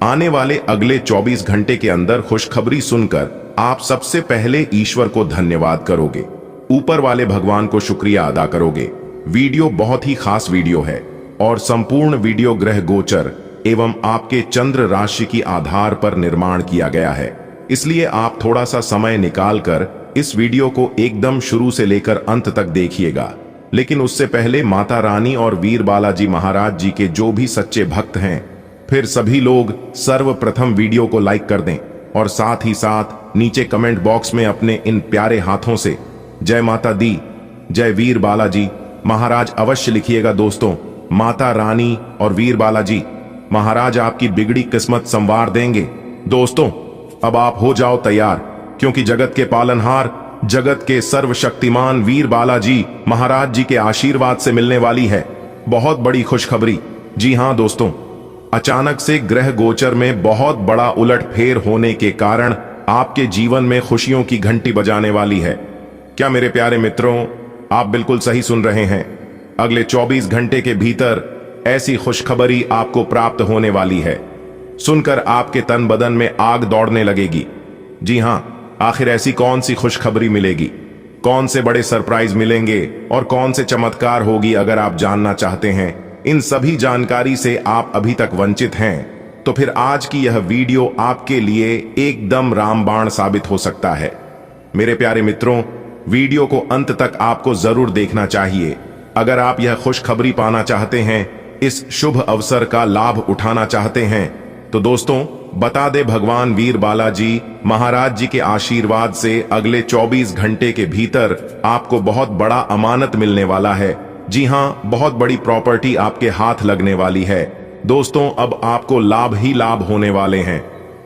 आने वाले अगले 24 घंटे के अंदर खुशखबरी सुनकर आप सबसे पहले ईश्वर को धन्यवाद करोगे, ऊपर वाले भगवान को शुक्रिया अदा करोगे। वीडियो बहुत ही खास वीडियो है और संपूर्ण वीडियो ग्रह गोचर एवं आपके चंद्र राशि की आधार पर निर्माण किया गया है। इसलिए आप थोड़ा सा समय निकालकर इस वीडियो को एकदम शुरू से लेकर अंत तक देखिएगा। लेकिन उससे पहले माता रानी और वीर बालाजी महाराज जी के जो भी सच्चे भक्त हैं, फिर सभी लोग सर्वप्रथम वीडियो को लाइक कर दें और साथ ही साथ नीचे कमेंट बॉक्स में अपने इन प्यारे हाथों से जय माता दी, जय वीर बालाजी महाराज अवश्य लिखिएगा। दोस्तों, माता रानी और वीर बालाजी महाराज आपकी बिगड़ी किस्मत संवार देंगे। दोस्तों, अब आप हो जाओ तैयार, क्योंकि जगत के पालनहार, जगत के सर्वशक्तिमान वीर बालाजी महाराज जी के आशीर्वाद से मिलने वाली है बहुत बड़ी खुशखबरी। जी हां दोस्तों, अचानक से ग्रह गोचर में बहुत बड़ा उलटफेर होने के कारण आपके जीवन में खुशियों की घंटी बजाने वाली है। क्या मेरे प्यारे मित्रों, आप बिल्कुल सही सुन रहे हैं। अगले 24 घंटे के भीतर ऐसी खुशखबरी आपको प्राप्त होने वाली है। सुनकर आपके तन बदन में आग दौड़ने लगेगी। जी हां, आखिर ऐसी कौन सी खुशखबरी मिलेगी, कौन से बड़े सरप्राइज मिलेंगे और कौन से चमत्कार होगी, अगर आप जानना चाहते हैं, इन सभी जानकारी से आप अभी तक वंचित हैं, तो फिर आज की यह वीडियो आपके लिए एकदम रामबाण साबित हो सकता है। मेरे प्यारे मित्रों, वीडियो को अंत तक आपको जरूर देखना चाहिए। अगर आप यह खुशखबरी पाना चाहते हैं, इस शुभ अवसर का लाभ उठाना चाहते हैं, तो दोस्तों बता दे, भगवान वीर बालाजी महाराज जी के आशीर्वाद से अगले 24 घंटे के भीतर आपको बहुत बड़ा अमानत मिलने वाला है, जी हाँ, बहुत बड़ी प्रॉपर्टी आपके हाथ लगने वाली है। दोस्तों, अब आपको लाभ ही लाभ होने वाले हैं।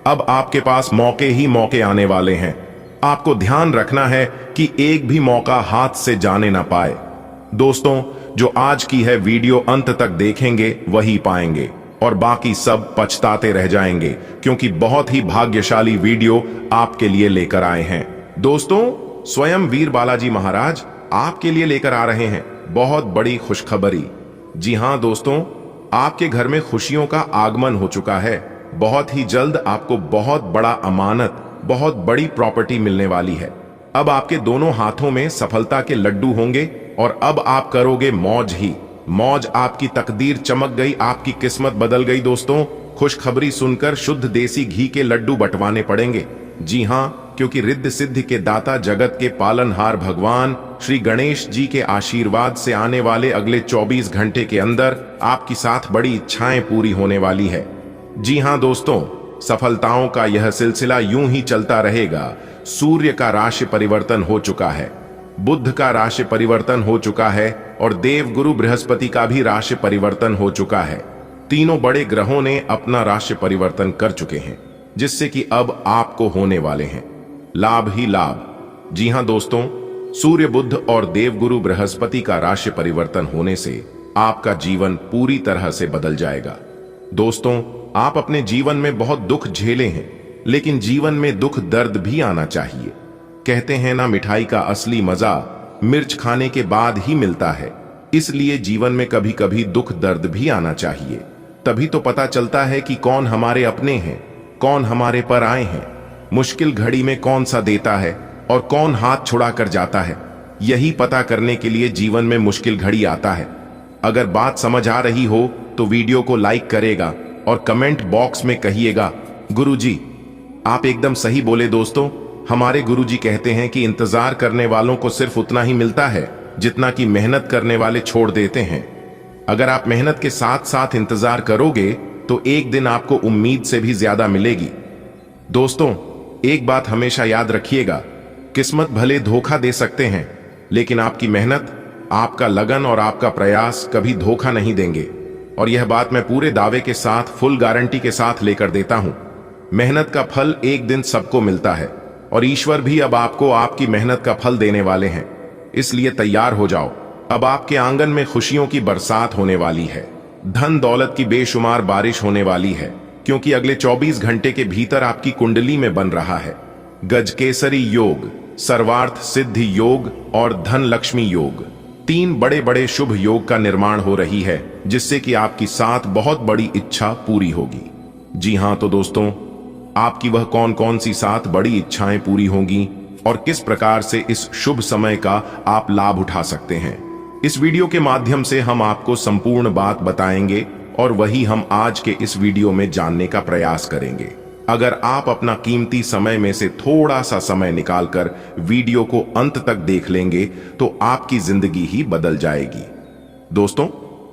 अब आपके पास मौके ही मौके आने वाले हैं। आपको ध्यान रखना है कि एक भी मौका हाथ से जाने ना पाए। दोस्तों, जो आज की है वीडियो अंत तक देखेंगे वही पाएंगे और बाकी सब पछताते रह जाएंगे, क्योंकि बहुत ही भाग्यशाली वीडियो आपके लिए लेकर आए हैं। दोस्तों, स्वयं वीर बालाजी महाराज आपके लिए लेकर आ रहे हैं बहुत बड़ी खुशखबरी। जी हां दोस्तों, आपके घर में खुशियों का आगमन हो चुका है। बहुत ही जल्द आपको बहुत बड़ा अमानत, बहुत बड़ी प्रॉपर्टी मिलने वाली है। अब आपके दोनों हाथों में सफलता के लड्डू होंगे और अब आप करोगे मौज ही मौज। आपकी तकदीर चमक गई, आपकी किस्मत बदल गई। दोस्तों, खुशखबरी सुनकर शुद्ध देसी घी के लड्डू बंटवाने पड़ेंगे। जी हां, क्योंकि रिद्ध सिद्धि के दाता, जगत के पालनहार भगवान श्री गणेश जी के आशीर्वाद से आने वाले अगले 24 घंटे के अंदर आपकी 7 बड़ी इच्छाएं पूरी होने वाली है। जी हां दोस्तों, सफलताओं का यह सिलसिला यूं ही चलता रहेगा। सूर्य का राशि परिवर्तन हो चुका है, बुध का राशि परिवर्तन हो चुका है और देव गुरु बृहस्पति का भी राशि परिवर्तन हो चुका है। तीनों बड़े ग्रहों ने अपना राशि परिवर्तन कर चुके हैं, जिससे कि अब आपको होने वाले हैं लाभ ही लाभ। जी हां दोस्तों, सूर्य, बुध और देवगुरु बृहस्पति का राशि परिवर्तन होने से आपका जीवन पूरी तरह से बदल जाएगा। दोस्तों, आप अपने जीवन में बहुत दुख झेले हैं, लेकिन जीवन में दुख दर्द भी आना चाहिए। कहते हैं ना, मिठाई का असली मजा मिर्च खाने के बाद ही मिलता है। इसलिए जीवन में कभी कभी दुख दर्द भी आना चाहिए। तभी तो पता चलता है कि कौन हमारे अपने हैं, कौन हमारे पर आए हैं। मुश्किल घड़ी में कौन सा देता है और कौन हाथ छुड़ा कर जाता है, यही पता करने के लिए जीवन में मुश्किल घड़ी आता है। अगर बात समझ आ रही हो तो वीडियो को लाइक करेगा और कमेंट बॉक्स में कहिएगा, गुरुजी आप एकदम सही बोले। दोस्तों, हमारे गुरुजी कहते हैं कि इंतजार करने वालों को सिर्फ उतना ही मिलता है जितना कि मेहनत करने वाले छोड़ देते हैं। अगर आप मेहनत के साथ साथ इंतजार करोगे तो एक दिन आपको उम्मीद से भी ज्यादा मिलेगी। दोस्तों, एक बात हमेशा याद रखिएगा, किस्मत भले धोखा दे सकते हैं, लेकिन आपकी मेहनत, आपका लगन और आपका प्रयास कभी धोखा नहीं देंगे। और यह बात मैं पूरे दावे के साथ, फुल गारंटी के साथ लेकर देता हूं। मेहनत का फल एक दिन सबको मिलता है और ईश्वर भी अब आपको आपकी मेहनत का फल देने वाले हैं। इसलिए तैयार हो जाओ, अब आपके आंगन में खुशियों की बरसात होने वाली है। धन दौलत की बेशुमार बारिश होने वाली है, क्योंकि अगले 24 घंटे के भीतर आपकी कुंडली में बन रहा है गजकेसरी योग, सर्वार्थ सिद्धि योग और धन लक्ष्मी योग। 3 बड़े बड़े शुभ योग का निर्माण हो रही है, जिससे कि आपकी 7 बहुत बड़ी इच्छा पूरी होगी। जी हां, तो दोस्तों, आपकी वह कौन कौन सी 7 बड़ी इच्छाएं पूरी होंगी और किस प्रकार से इस शुभ समय का आप लाभ उठा सकते हैं, इस वीडियो के माध्यम से हम आपको संपूर्ण बात बताएंगे और वही हम आज के इस वीडियो में जानने का प्रयास करेंगे। अगर आप अपना कीमती समय में से थोड़ा सा समय निकालकर वीडियो को अंत तक देख लेंगे तो आपकी जिंदगी ही बदल जाएगी। दोस्तों,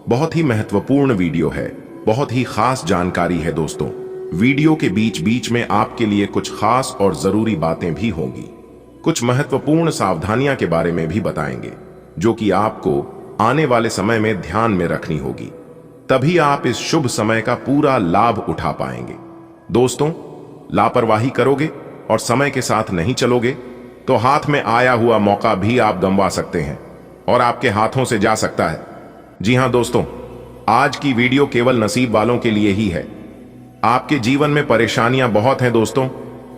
बहुत ही महत्वपूर्ण वीडियो है, बहुत ही खास जानकारी है। दोस्तों, वीडियो के बीच बीच में आपके लिए कुछ खास और जरूरी बातें भी होंगी। कुछ महत्वपूर्ण सावधानियां के बारे में भी बताएंगे, जो कि आपको आने वाले समय में ध्यान में रखनी होगी। तभी आप इस शुभ समय का पूरा लाभ उठा पाएंगे। दोस्तों, लापरवाही करोगे और समय के साथ नहीं चलोगे तो हाथ में आया हुआ मौका भी आप गंवा सकते हैं और आपके हाथों से जा सकता है। जी हां दोस्तों, आज की वीडियो केवल नसीब वालों के लिए ही है। आपके जीवन में परेशानियां बहुत हैं दोस्तों।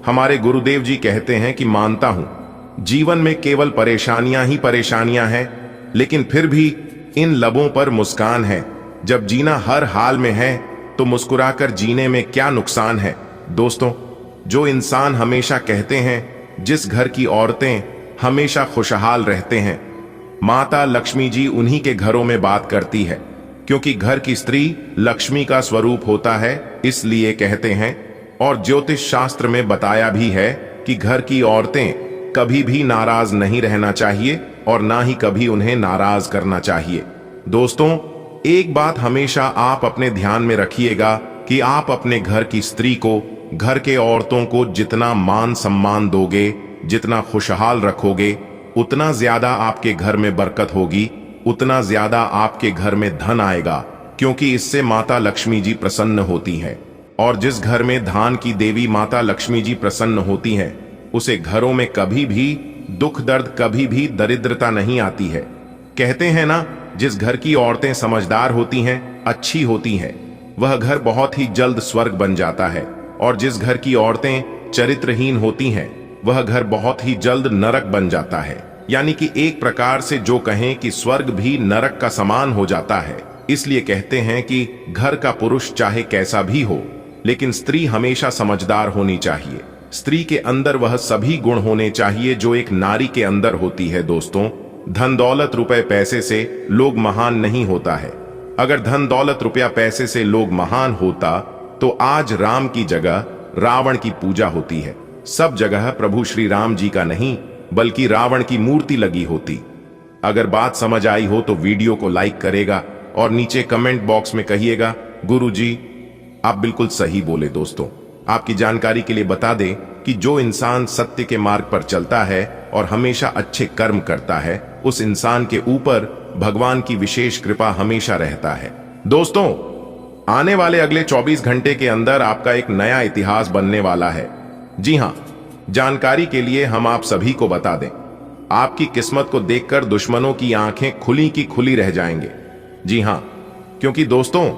हमारे गुरुदेव जी कहते हैं कि मानता हूं जीवन में केवल परेशानियां ही परेशानियां हैं, लेकिन फिर भी इन लबों पर मुस्कान है। जब जीना हर हाल में है तो मुस्कुराकर जीने में क्या नुकसान है। दोस्तों, जो इंसान हमेशा कहते हैं जिस घर की औरतें हमेशा खुशहाल रहते हैं, माता लक्ष्मी जी उन्हीं के घरों में बात करती है, क्योंकि घर की स्त्री लक्ष्मी का स्वरूप होता है, इसलिए कहते हैं। और ज्योतिष शास्त्र में बताया भी है कि घर की औरतें कभी भी नाराज नहीं रहना चाहिए और ना ही कभी उन्हें नाराज करना चाहिए। दोस्तों, एक बात हमेशा आप अपने ध्यान में रखिएगा कि आप अपने घर की स्त्री को, घर के औरतों को जितना मान सम्मान दोगे, जितना खुशहाल रखोगे, उतना ज्यादा आपके घर में बरकत होगी उतना ज्यादा आपके घर में धन आएगा, क्योंकि इससे माता लक्ष्मी जी प्रसन्न होती हैं। और जिस घर में धान की देवी माता लक्ष्मी जी प्रसन्न होती हैं, उसे घरों में कभी भी दुख दर्द, कभी भी दरिद्रता नहीं आती है। कहते हैं ना, जिस घर की औरतें समझदार होती हैं, अच्छी होती हैं, वह घर बहुत ही जल्द स्वर्ग बन जाता है। और जिस घर की औरतें चरित्रहीन होती हैं, वह घर बहुत ही जल्द नरक बन जाता है। यानी कि एक प्रकार से जो कहें कि स्वर्ग भी नरक का समान हो जाता है। इसलिए कहते हैं कि घर का पुरुष चाहे कैसा भी हो, लेकिन स्त्री हमेशा समझदार होनी चाहिए। स्त्री के अंदर वह सभी गुण होने चाहिए जो एक नारी के अंदर होती है। दोस्तों, धन दौलत रुपए पैसे से लोग महान नहीं होता है। अगर धन दौलत रुपया पैसे से लोग महान होता तो आज राम की जगह रावण की पूजा होती है। सब जगह प्रभु श्री राम जी का नहीं, बल्कि रावण की मूर्ति लगी होती। अगर बात समझ आई हो तो वीडियो को लाइक करेगा और नीचे कमेंट बॉक्स में कहिएगा, गुरुजी आप बिल्कुल सही बोले। दोस्तों, आपकी जानकारी के लिए बता दें कि जो इंसान सत्य के मार्ग पर चलता है और हमेशा अच्छे कर्म करता है, उस इंसान के ऊपर भगवान की विशेष कृपा हमेशा रहता है। दोस्तों, आने वाले अगले 24 घंटे के अंदर आपका एक नया इतिहास बनने वाला है। जी हां, जानकारी के लिए हम आप सभी को बता दें, आपकी किस्मत को देखकर दुश्मनों की आंखें खुली की खुली रह जाएंगे। जी हां, क्योंकि दोस्तों,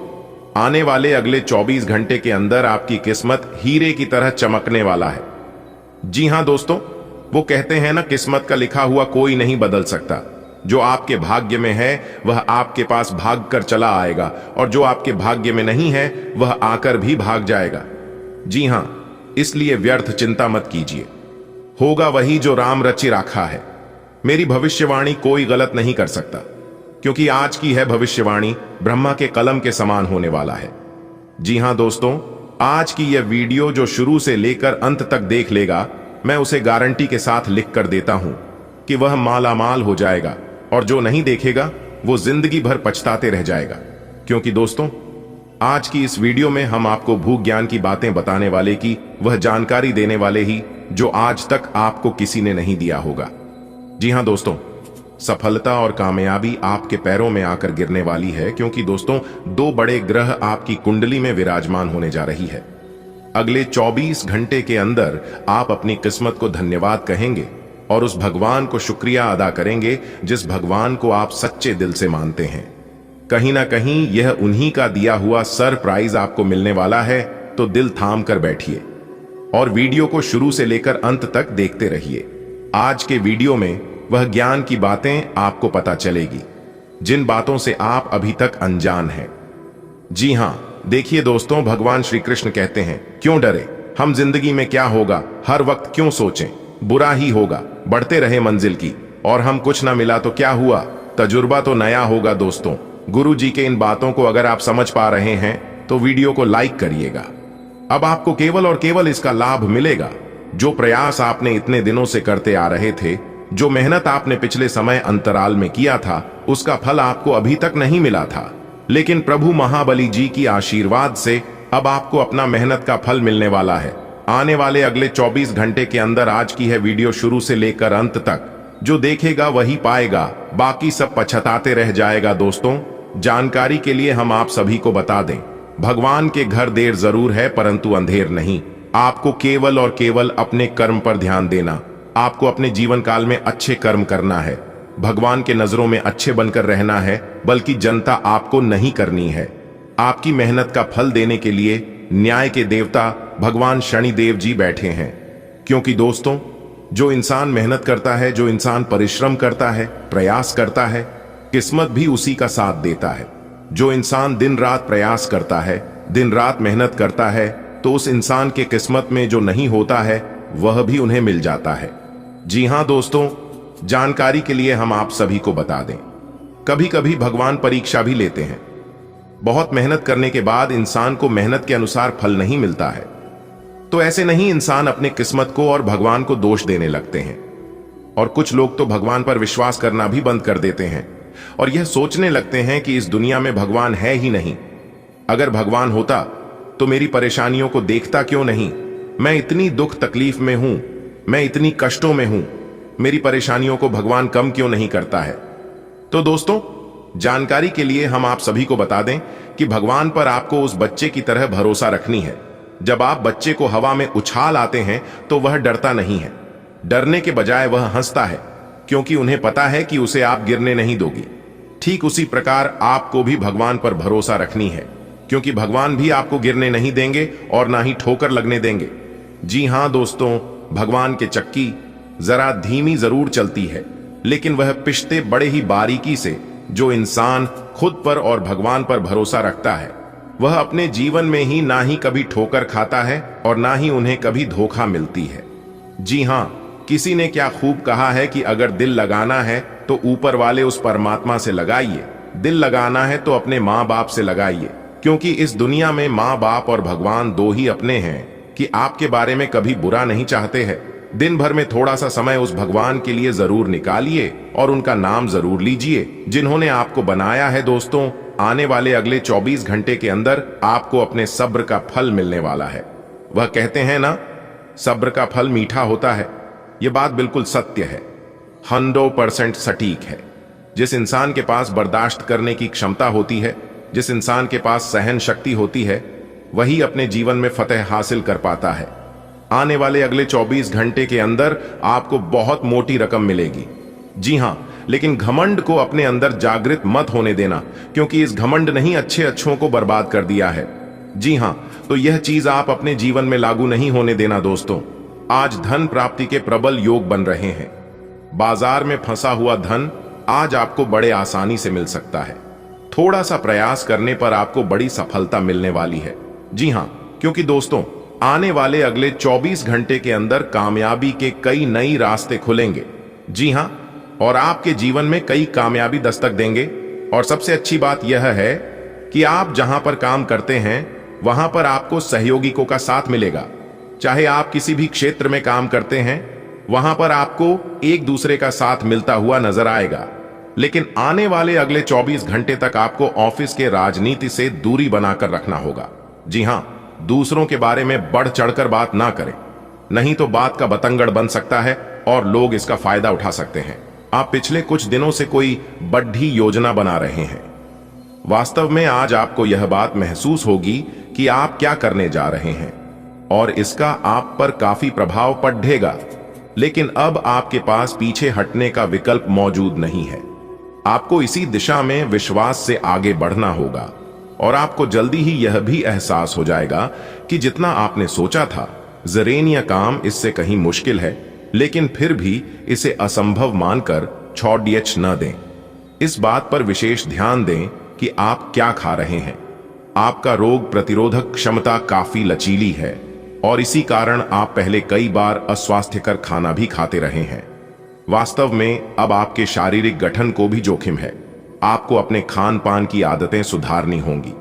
आने वाले अगले 24 घंटे के अंदर आपकी किस्मत हीरे की तरह चमकने वाला है। जी हां दोस्तों, वो कहते हैं ना, किस्मत का लिखा हुआ कोई नहीं बदल सकता। जो आपके भाग्य में है वह आपके पास भाग कर चला आएगा, और जो आपके भाग्य में नहीं है वह आकर भी भाग जाएगा। जी हां, इसलिए व्यर्थ चिंता मत कीजिए। होगा वही जो राम रचि राखा है। मेरी भविष्यवाणी कोई गलत नहीं कर सकता, क्योंकि आज की है भविष्यवाणी ब्रह्मा के कलम के समान होने वाला है। जी हां दोस्तों, आज की यह वीडियो जो शुरू से लेकर अंत तक देख लेगा, मैं उसे गारंटी के साथ लिख कर देता हूं कि वह मालामाल हो जाएगा, और जो नहीं देखेगा वो जिंदगी भर पछताते रह जाएगा। क्योंकि दोस्तों, आज की इस वीडियो में हम आपको भूख ज्ञान की बातें बताने वाले की वह जानकारी देने वाले ही जो आज तक आपको किसी ने नहीं दिया होगा। जी हां दोस्तों, सफलता और कामयाबी आपके पैरों में आकर गिरने वाली है, क्योंकि दोस्तों, 2 बड़े ग्रह आपकी कुंडली में विराजमान होने जा रही है। अगले 24 घंटे के अंदर आप अपनी किस्मत को धन्यवाद कहेंगे और उस भगवान को शुक्रिया अदा करेंगे जिस भगवान को आप सच्चे दिल से मानते हैं। कहीं ना कहीं यह उन्हीं का दिया हुआ सरप्राइज आपको मिलने वाला है। तो दिल थाम कर बैठिए और वीडियो को शुरू से लेकर अंत तक देखते रहिए। आज के वीडियो में वह ज्ञान की बातें आपको पता चलेगी जिन बातों से आप अभी तक अनजान हैं। जी हां, देखिए दोस्तों, भगवान श्री कृष्ण कहते हैं, क्यों डरे, हम जिंदगी में क्या होगा हर वक्त क्यों सोचें, बुरा ही होगा, बढ़ते रहे मंजिल की, और हम कुछ ना मिला तो क्या हुआ, तजुर्बा तो नया होगा। दोस्तों, गुरु जी के इन बातों को अगर आप समझ पा रहे हैं तो वीडियो को लाइक करिएगा। अब आपको केवल और केवल इसका लाभ मिलेगा। जो प्रयास आपने इतने दिनों से करते आ रहे थे, जो मेहनत आपने पिछले समय अंतराल में किया था, उसका फल आपको अभी तक नहीं मिला था, लेकिन प्रभु महाबली जी की आशीर्वाद से अब आपको अपना मेहनत का फल मिलने वाला है। आने वाले अगले 24 घंटे के अंदर आज की है वीडियो शुरू से लेकर अंत तक, जो देखेगा वही पाएगा, बाकी सब पछताते रह जाएगा। दोस्तों, जानकारी के लिए हम आप सभी को बता दें, भगवान के घर देर जरूर है परंतु अंधेर नहीं। आपको केवल और केवल अपने कर्म पर ध्यान देना, आपको अपने जीवन काल में अच्छे कर्म करना है, भगवान के नजरों में अच्छे बनकर रहना है, बल्कि जनता आपको नहीं करनी है। आपकी मेहनत का फल देने के लिए न्याय के देवता भगवान शनिदेव जी बैठे हैं। क्योंकि दोस्तों, जो इंसान मेहनत करता है, जो इंसान परिश्रम करता है, प्रयास करता है, किस्मत भी उसी का साथ देता है। जो इंसान दिन रात प्रयास करता है, दिन रात मेहनत करता है, तो उस इंसान के किस्मत में जो नहीं होता है वह भी उन्हें मिल जाता है। जी हां दोस्तों, जानकारी के लिए हम आप सभी को बता दें, कभी कभी भगवान परीक्षा भी लेते हैं। बहुत मेहनत करने के बाद इंसान को मेहनत के अनुसार फल नहीं मिलता है, तो ऐसे नहीं इंसान अपने किस्मत को और भगवान को दोष देने लगते हैं। और कुछ लोग तो भगवान पर विश्वास करना भी बंद कर देते हैं और यह सोचने लगते हैं कि इस दुनिया में भगवान है ही नहीं। अगर भगवान होता तो मेरी परेशानियों को देखता क्यों नहीं, मैं इतनी दुख तकलीफ में हूं, मैं इतनी कष्टों में हूं, मेरी परेशानियों को भगवान कम क्यों नहीं करता है। तो दोस्तों, जानकारी के लिए हम आप सभी को बता दें कि भगवान पर आपको उस बच्चे की तरह भरोसा रखनी है। जब आप बच्चे को हवा में उछाल आते हैं तो वह डरता नहीं है, डरने के बजाय वह हंसता है, क्योंकि उन्हें पता है कि उसे आप गिरने नहीं दोगी। ठीक उसी प्रकार आपको भी भगवान पर भरोसा रखनी है, क्योंकि भगवान भी आपको गिरने नहीं देंगे और ना ही ठोकर लगने देंगे। जी हां दोस्तों, भगवान के चक्की जरा धीमी जरूर चलती है, लेकिन वह पिछते बड़े ही बारीकी से जो इंसान खुद पर और भगवान पर भरोसा रखता है, वह अपने जीवन में ही ना ही कभी ठोकर खाता है और ना ही उन्हें कभी धोखा मिलती है। जी हां, किसी ने क्या खूब कहा है कि अगर दिल लगाना है तो ऊपर वाले उस परमात्मा से लगाइए, दिल लगाना है तो अपने माँ बाप से लगाइए, क्योंकि इस दुनिया में माँ बाप और भगवान दो ही अपने हैं कि आपके बारे में कभी बुरा नहीं चाहते हैं। दिन भर में थोड़ा सा समय उस भगवान के लिए जरूर निकालिए और उनका नाम जरूर लीजिए, जिन्होंने आपको बनाया है। दोस्तों, आने वाले अगले 24 घंटे के अंदर आपको अपने सब्र का फल मिलने वाला है। वह कहते हैं ना, सब्र का फल मीठा होता है। यह बात बिल्कुल सत्य है, 100% सटीक है। जिस इंसान के पास बर्दाश्त करने की क्षमता होती है, जिस इंसान के पास सहन शक्ति होती है, वही अपने जीवन में फतेह हासिल कर पाता है। आने वाले अगले 24 घंटे के अंदर आपको बहुत मोटी रकम मिलेगी। जी हां, लेकिन घमंड को अपने अंदर जागृत मत होने देना, क्योंकि इस घमंड ने ही अच्छे अच्छों को बर्बाद कर दिया है। जी हां, तो यह चीज आप अपने जीवन में लागू नहीं होने देना। दोस्तों, आज धन प्राप्ति के प्रबल योग बन रहे हैं। बाजार में फंसा हुआ धन आज आपको बड़े आसानी से मिल सकता है। थोड़ा सा प्रयास करने पर आपको बड़ी सफलता मिलने वाली है। जी हां, क्योंकि दोस्तों, आने वाले अगले 24 घंटे के अंदर कामयाबी के कई नई रास्ते खुलेंगे। जी हां, और आपके जीवन में कई कामयाबी दस्तक देंगे। और सबसे अच्छी बात यह है कि आप जहां पर काम करते हैं वहां पर आपको सहयोगियों का साथ मिलेगा। चाहे आप किसी भी क्षेत्र में काम करते हैं, वहां पर आपको एक दूसरे का साथ मिलता हुआ नजर आएगा। लेकिन आने वाले अगले 24 घंटे तक आपको ऑफिस के राजनीति से दूरी बनाकर रखना होगा। जी हां, दूसरों के बारे में बढ़ चढ़कर बात ना करें, नहीं तो बात का बतंगड़ बन सकता है और लोग इसका फायदा उठा सकते हैं। आप पिछले कुछ दिनों से कोई बड़ी योजना बना रहे हैं। वास्तव में आज आपको यह बात महसूस होगी कि आप क्या करने जा रहे हैं और इसका आप पर काफी प्रभाव पड़ेगा। लेकिन अब आपके पास पीछे हटने का विकल्प मौजूद नहीं है। आपको इसी दिशा में विश्वास से आगे बढ़ना होगा और आपको जल्दी ही यह भी एहसास हो जाएगा कि जितना आपने सोचा था, जरेनिया काम इससे कहीं मुश्किल है, लेकिन फिर भी इसे असंभव मानकर छोड़ न दें। इस बात पर विशेष ध्यान दें कि आप क्या खा रहे हैं। आपका रोग प्रतिरोधक क्षमता काफी लचीली है और इसी कारण आप पहले कई बार अस्वास्थ्यकर खाना भी खाते रहे हैं। वास्तव में अब आपके शारीरिक गठन को भी जोखिम है। आपको अपने खान पान की आदतें सुधारनी होंगी।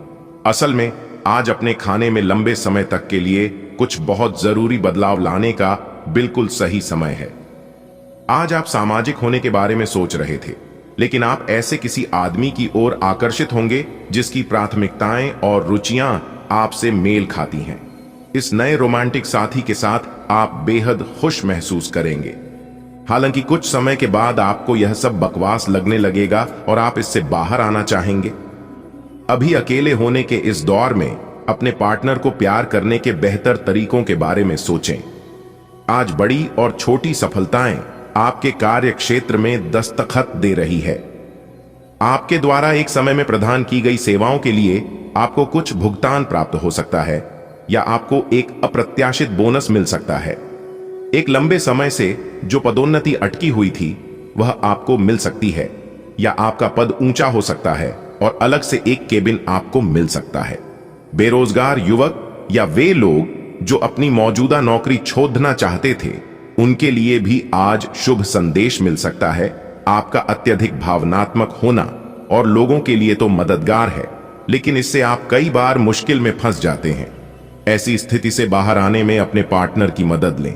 असल में आज अपने खाने में लंबे समय तक के लिए कुछ बहुत जरूरी बदलाव लाने का बिल्कुल सही समय है। आज आप सामाजिक होने के बारे में सोच रहे थे, लेकिन आप ऐसे किसी आदमी की ओर आकर्षित होंगे जिसकी प्राथमिकताएं और रुचियां आपसे मेल खाती हैं। इस नए रोमांटिक साथी के साथ आप बेहद खुश महसूस करेंगे। हालांकि कुछ समय के बाद आपको यह सब बकवास लगने लगेगा और आप इससे बाहर आना चाहेंगे। अभी अकेले होने के इस दौर में अपने पार्टनर को प्यार करने के बेहतर तरीकों के बारे में सोचें। आज बड़ी और छोटी सफलताएं आपके कार्य क्षेत्र में दस्तखत दे रही है। आपके द्वारा एक समय में प्रदान की गई सेवाओं के लिए आपको कुछ भुगतान प्राप्त हो सकता है या आपको एक अप्रत्याशित बोनस मिल सकता है। एक लंबे समय से जो पदोन्नति अटकी हुई थी वह आपको मिल सकती है या आपका पद ऊंचा हो सकता है और अलग से एक केबिन आपको मिल सकता है। बेरोजगार युवक या वे लोग जो अपनी मौजूदा नौकरी छोड़ना चाहते थे, उनके लिए भी आज शुभ संदेश मिल सकता है। आपका अत्यधिक भावनात्मक होना और लोगों के लिए तो मददगार है, लेकिन इससे आप कई बार मुश्किल में फंस जाते हैं। ऐसी स्थिति से बाहर आने में अपने पार्टनर की मदद लें।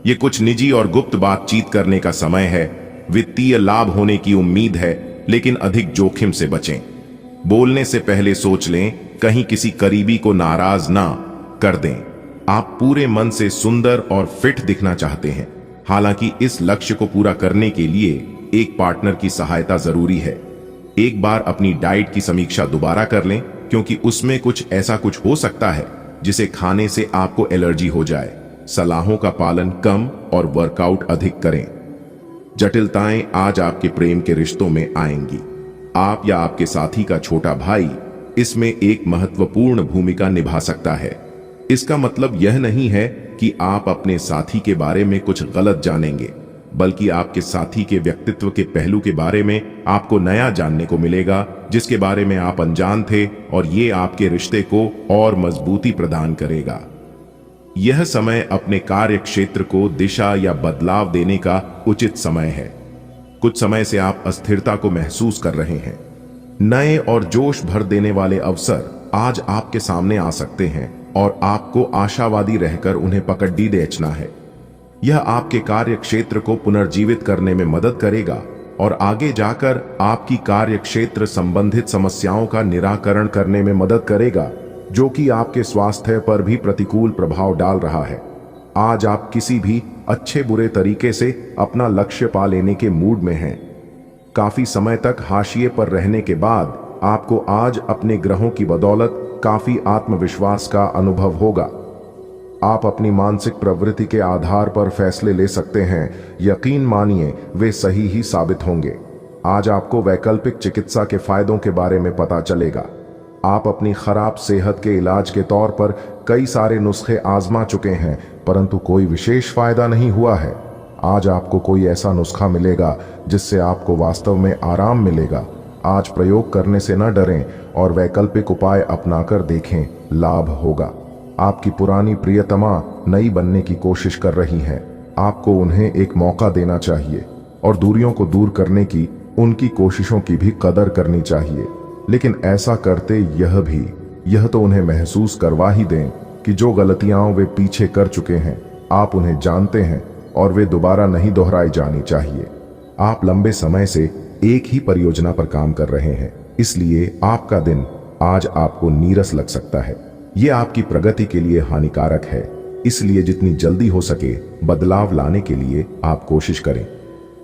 ये कुछ निजी और गुप्त बातचीत करने का समय है। वित्तीय लाभ होने की उम्मीद है, लेकिन अधिक जोखिम से बचें। बोलने से पहले सोच लें, कहीं किसी करीबी को नाराज ना कर दें। आप पूरे मन से सुंदर और फिट दिखना चाहते हैं। हालांकि इस लक्ष्य को पूरा करने के लिए एक पार्टनर की सहायता जरूरी है। एक बार अपनी डाइट की समीक्षा दोबारा कर लें, क्योंकि उसमें कुछ हो सकता है जिसे खाने से आपको एलर्जी हो जाए। सलाहों का पालन कम और वर्कआउट अधिक करें। जटिलताएं आज आपके प्रेम के रिश्तों में आएंगी। आप या आपके साथी का छोटा भाई इसमें एक महत्वपूर्ण भूमिका निभा सकता है। इसका मतलब यह नहीं है कि आप अपने साथी के बारे में कुछ गलत जानेंगे, बल्कि आपके साथी के व्यक्तित्व के पहलू के बारे में आपको नया जानने को मिलेगा, जिसके बारे में आप अनजान थे, और ये आपके रिश्ते को और मजबूती प्रदान करेगा। यह समय अपने कार्य क्षेत्र को दिशा या बदलाव देने का उचित समय है। कुछ समय से आप अस्थिरता को महसूस कर रहे हैं। नए और जोश भर देने वाले अवसर आज आपके सामने आ सकते हैं और आपको आशावादी रहकर उन्हें पकड़ी बेचना है। यह आपके कार्य क्षेत्र को पुनर्जीवित करने में मदद करेगा और आगे जाकर आपकी कार्य क्षेत्र संबंधित समस्याओं का निराकरण करने में मदद करेगा, जो कि आपके स्वास्थ्य पर भी प्रतिकूल प्रभाव डाल रहा है। आज आप किसी भी अच्छे बुरे तरीके से अपना लक्ष्य पा लेने के मूड में हैं। काफी समय तक हाशिए पर रहने के बाद आपको आज अपने ग्रहों की बदौलत काफी आत्मविश्वास का अनुभव होगा। आप अपनी मानसिक प्रवृत्ति के आधार पर फैसले ले सकते हैं। यकीन मानिए वे सही ही साबित होंगे। आज आपको वैकल्पिक चिकित्सा के फायदों के बारे में पता चलेगा। आप अपनी खराब सेहत के इलाज के तौर पर कई सारे नुस्खे आजमा चुके हैं, परंतु कोई विशेष फायदा नहीं हुआ है। आज आपको कोई ऐसा नुस्खा मिलेगा जिससे आपको वास्तव में आराम मिलेगा। आज प्रयोग करने से न डरें और वैकल्पिक उपाय अपनाकर देखें, लाभ होगा। आपकी पुरानी प्रियतमा नई बनने की कोशिश कर रही हैं। आपको उन्हें एक मौका देना चाहिए और दूरियों को दूर करने की उनकी कोशिशों की भी कदर करनी चाहिए। लेकिन ऐसा करते यह तो उन्हें महसूस करवा ही दें कि जो गलतियां वे पीछे कर चुके हैं आप उन्हें जानते हैं और वे दोबारा नहीं दोहराई जानी चाहिए। आप लंबे समय से एक ही परियोजना पर काम कर रहे हैं, इसलिए आपका दिन आज आपको नीरस लग सकता है। यह आपकी प्रगति के लिए हानिकारक है, इसलिए जितनी जल्दी हो सके बदलाव लाने के लिए आप कोशिश करें।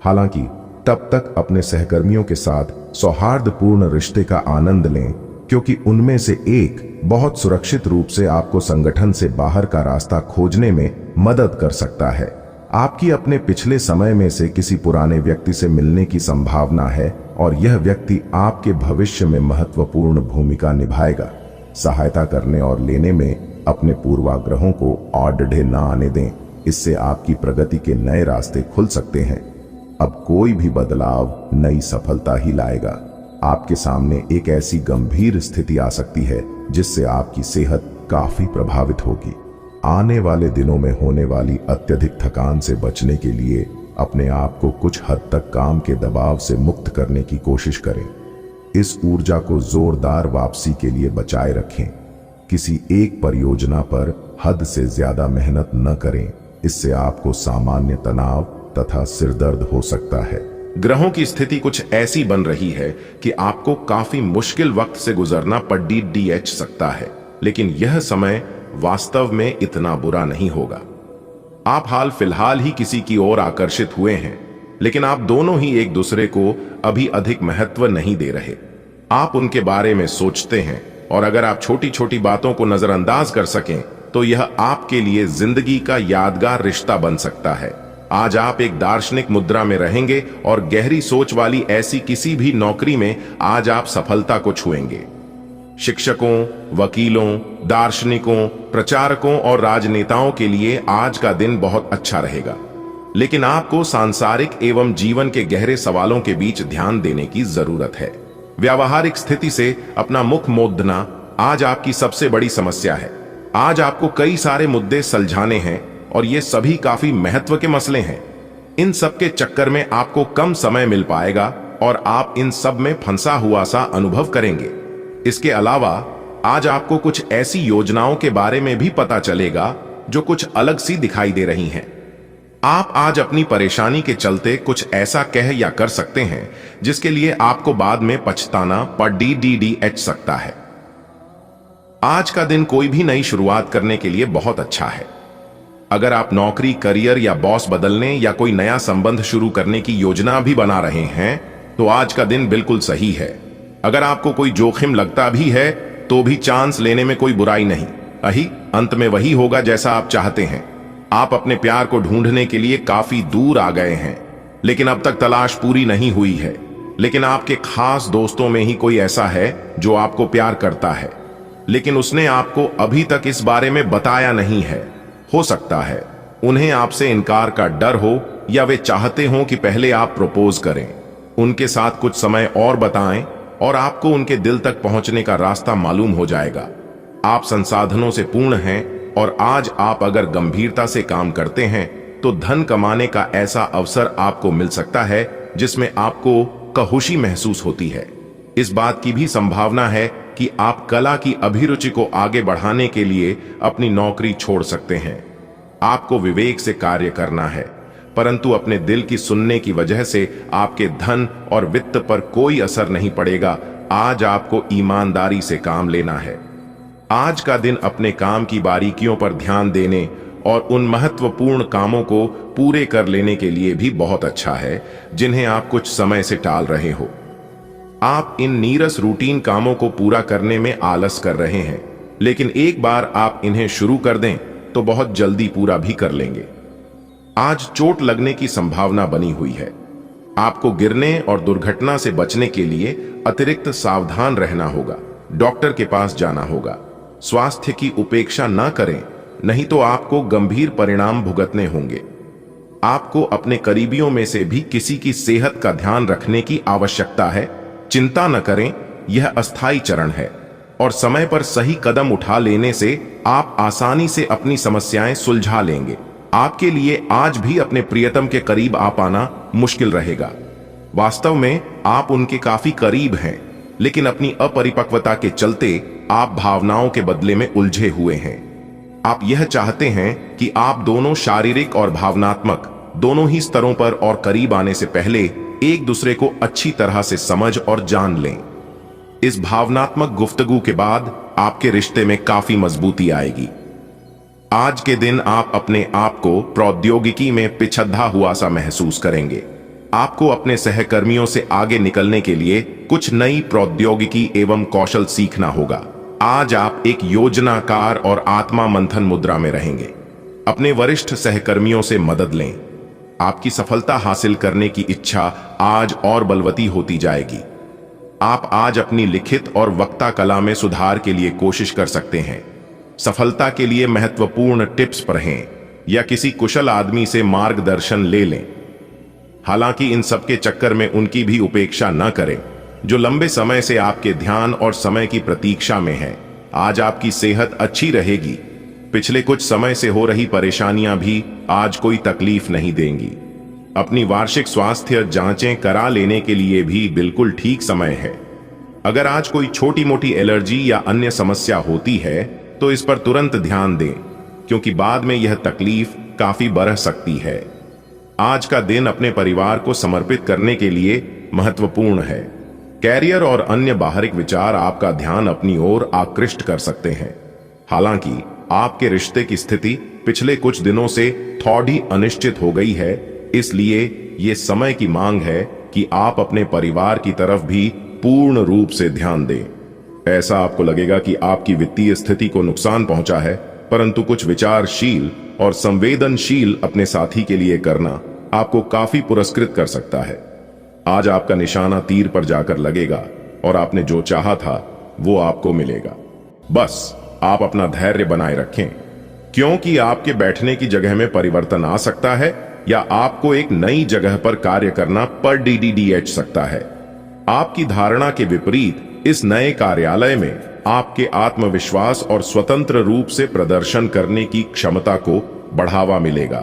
हालांकि तब तक अपने सहकर्मियों के साथ सौहार्दपूर्ण रिश्ते का आनंद लें, क्योंकि उनमें से एक बहुत सुरक्षित रूप से आपको संगठन से बाहर का रास्ता खोजने में मदद कर सकता है। आपकी अपने पिछले समय में से किसी पुराने व्यक्ति से मिलने की संभावना है और यह व्यक्ति आपके भविष्य में महत्वपूर्ण भूमिका निभाएगा। सहायता करने और लेने में अपने पूर्वाग्रहों को आड़े न आने दें, इससे आपकी प्रगति के नए रास्ते खुल सकते हैं। अब कोई भी बदलाव नई सफलता ही लाएगा। आपके सामने एक ऐसी गंभीर स्थिति आ सकती है जिससे आपकी सेहत काफी प्रभावित होगी। आने वाले दिनों में होने वाली अत्यधिक थकान से बचने के लिए अपने आप को कुछ हद तक काम के दबाव से मुक्त करने की कोशिश करें। इस ऊर्जा को जोरदार वापसी के लिए बचाए रखें। किसी एक परियोजना पर हद से ज्यादा मेहनत न करें, इससे आपको सामान्य तनाव तथा सिरदर्द हो सकता है। ग्रहों की स्थिति कुछ ऐसी बन रही है कि आपको काफी मुश्किल वक्त से गुजरना पड़ सकता है, लेकिन यह समय वास्तव में इतना बुरा नहीं होगा। आप हाल फिलहाल ही किसी की ओर आकर्षित हुए हैं, लेकिन आप दोनों ही एक दूसरे को अभी अधिक महत्व नहीं दे रहे। आप उनके बारे में सोचते हैं और अगर आप छोटी छोटी बातों को नजरअंदाज कर सकें तो यह आपके लिए जिंदगी का यादगार रिश्ता बन सकता है। आज आप एक दार्शनिक मुद्रा में रहेंगे और गहरी सोच वाली ऐसी किसी भी नौकरी में आज आप सफलता को छुएंगे। शिक्षकों, वकीलों, दार्शनिकों, प्रचारकों और राजनेताओं के लिए आज का दिन बहुत अच्छा रहेगा, लेकिन आपको सांसारिक एवं जीवन के गहरे सवालों के बीच ध्यान देने की जरूरत है। व्यावहारिक स्थिति से अपना मुख मोड़ना आज आपकी सबसे बड़ी समस्या है। आज आपको कई सारे मुद्दे सुलझाने हैं और ये सभी काफी महत्व के मसले हैं। इन सब के चक्कर में आपको कम समय मिल पाएगा और आप इन सब में फंसा हुआ सा अनुभव करेंगे। इसके अलावा आज आपको कुछ ऐसी योजनाओं के बारे में भी पता चलेगा जो कुछ अलग सी दिखाई दे रही हैं। आप आज अपनी परेशानी के चलते कुछ ऐसा कह या कर सकते हैं जिसके लिए आपको बाद में पछताना पड़ सकता है। आज का दिन कोई भी नई शुरुआत करने के लिए बहुत अच्छा है। अगर आप नौकरी, करियर या बॉस बदलने या कोई नया संबंध शुरू करने की योजना भी बना रहे हैं तो आज का दिन बिल्कुल सही है। अगर आपको कोई जोखिम लगता भी है तो भी चांस लेने में कोई बुराई नहीं। अंत में वही होगा जैसा आप चाहते हैं। आप अपने प्यार को ढूंढने के लिए काफी दूर आ गए हैं, लेकिन अब तक तलाश पूरी नहीं हुई है। लेकिन आपके खास दोस्तों में ही कोई ऐसा है जो आपको प्यार करता है, लेकिन उसने आपको अभी तक इस बारे में बताया नहीं है। हो सकता है उन्हें आपसे इनकार का डर हो, या वे चाहते हो कि पहले आप प्रपोज करें, उनके साथ कुछ समय और बताएं और आपको उनके दिल तक पहुंचने का रास्ता मालूम हो जाएगा। आप संसाधनों से पूर्ण हैं और आज आप अगर गंभीरता से काम करते हैं तो धन कमाने का ऐसा अवसर आपको मिल सकता है जिसमें आपको खुशी महसूस होती है। इस बात की भी संभावना है कि आप कला की अभिरुचि को आगे बढ़ाने के लिए अपनी नौकरी छोड़ सकते हैं। आपको विवेक से कार्य करना है, परंतु अपने दिल की सुनने की वजह से आपके धन और वित्त पर कोई असर नहीं पड़ेगा। आज आपको ईमानदारी से काम लेना है। आज का दिन अपने काम की बारीकियों पर ध्यान देने और उन महत्वपूर्ण कामों को पूरे कर लेने के लिए भी बहुत अच्छा है जिन्हें आप कुछ समय से टाल रहे हो। आप इन नीरस रूटीन कामों को पूरा करने में आलस कर रहे हैं, लेकिन एक बार आप इन्हें शुरू कर दें तो बहुत जल्दी पूरा भी कर लेंगे। आज चोट लगने की संभावना बनी हुई है। आपको गिरने और दुर्घटना से बचने के लिए अतिरिक्त सावधान रहना होगा। डॉक्टर के पास जाना होगा। स्वास्थ्य की उपेक्षा न करें, नहीं तो आपको गंभीर परिणाम भुगतने होंगे। आपको अपने करीबियों में से भी किसी की सेहत का ध्यान रखने की आवश्यकता है। चिंता न करें, यह अस्थायी चरण है और समय पर सही कदम उठा लेने से आप आसानी से अपनी समस्याएं सुलझा लेंगे। आपके लिए आज भी अपने प्रियतम के करीब आ पाना मुश्किल रहेगा। वास्तव में आप उनके काफी करीब हैं, लेकिन अपनी अपरिपक्वता के चलते आप भावनाओं के बदले में उलझे हुए हैं। आप यह चाहते हैं कि आप दोनों शारीरिक और भावनात्मक दोनों ही स्तरों पर और करीब आने से पहले एक दूसरे को अच्छी तरह से समझ और जान लें। इस भावनात्मक गुफ्तगू के बाद आपके रिश्ते में काफी मजबूती आएगी। आज के दिन आप अपने आप को प्रौद्योगिकी में पिछड़ा हुआ सा महसूस करेंगे। आपको अपने सहकर्मियों से आगे निकलने के लिए कुछ नई प्रौद्योगिकी एवं कौशल सीखना होगा। आज आप एक योजनाकार और आत्मा मंथन मुद्रा में रहेंगे। अपने वरिष्ठ सहकर्मियों से मदद लें। आपकी सफलता हासिल करने की इच्छा आज और बलवती होती जाएगी। आप आज अपनी लिखित और वक्ता कला में सुधार के लिए कोशिश कर सकते हैं। सफलता के लिए महत्वपूर्ण टिप्स पढ़ें या किसी कुशल आदमी से मार्गदर्शन ले लें। हालांकि इन सब के चक्कर में उनकी भी उपेक्षा न करें जो लंबे समय से आपके ध्यान और समय की प्रतीक्षा में है। आज आपकी सेहत अच्छी रहेगी। पिछले कुछ समय से हो रही परेशानियां भी आज कोई तकलीफ नहीं देंगी। अपनी वार्षिक स्वास्थ्य जांचें करा लेने के लिए भी बिल्कुल ठीक समय है। अगर आज कोई छोटी मोटी एलर्जी या अन्य समस्या होती है तो इस पर तुरंत ध्यान दें, क्योंकि बाद में यह तकलीफ काफी बढ़ सकती है। आज का दिन अपने परिवार को समर्पित करने के लिए महत्वपूर्ण है। कैरियर और अन्य बाहरिक विचार आपका ध्यान अपनी ओर आकृष्ट कर सकते हैं। हालांकि आपके रिश्ते की स्थिति पिछले कुछ दिनों से थोड़ी अनिश्चित हो गई है, इसलिए ये समय की मांग है कि आप अपने परिवार की तरफ भी पूर्ण रूप से ध्यान दें। ऐसा आपको लगेगा कि आपकी वित्तीय स्थिति को नुकसान पहुंचा है, परंतु कुछ विचारशील और संवेदनशील अपने साथी के लिए करना आपको काफी पुरस्कृत कर सकता है। आज आपका निशाना तीर पर जाकर लगेगा और आपने जो चाहा था वो आपको मिलेगा। बस आप अपना धैर्य बनाए रखें, क्योंकि आपके बैठने की जगह में परिवर्तन आ सकता है या आपको एक नई जगह पर कार्य करना पर DDDH सकता है। आपकी धारणा के विपरीत इस नए कार्यालय में आपके आत्मविश्वास और स्वतंत्र रूप से प्रदर्शन करने की क्षमता को बढ़ावा मिलेगा।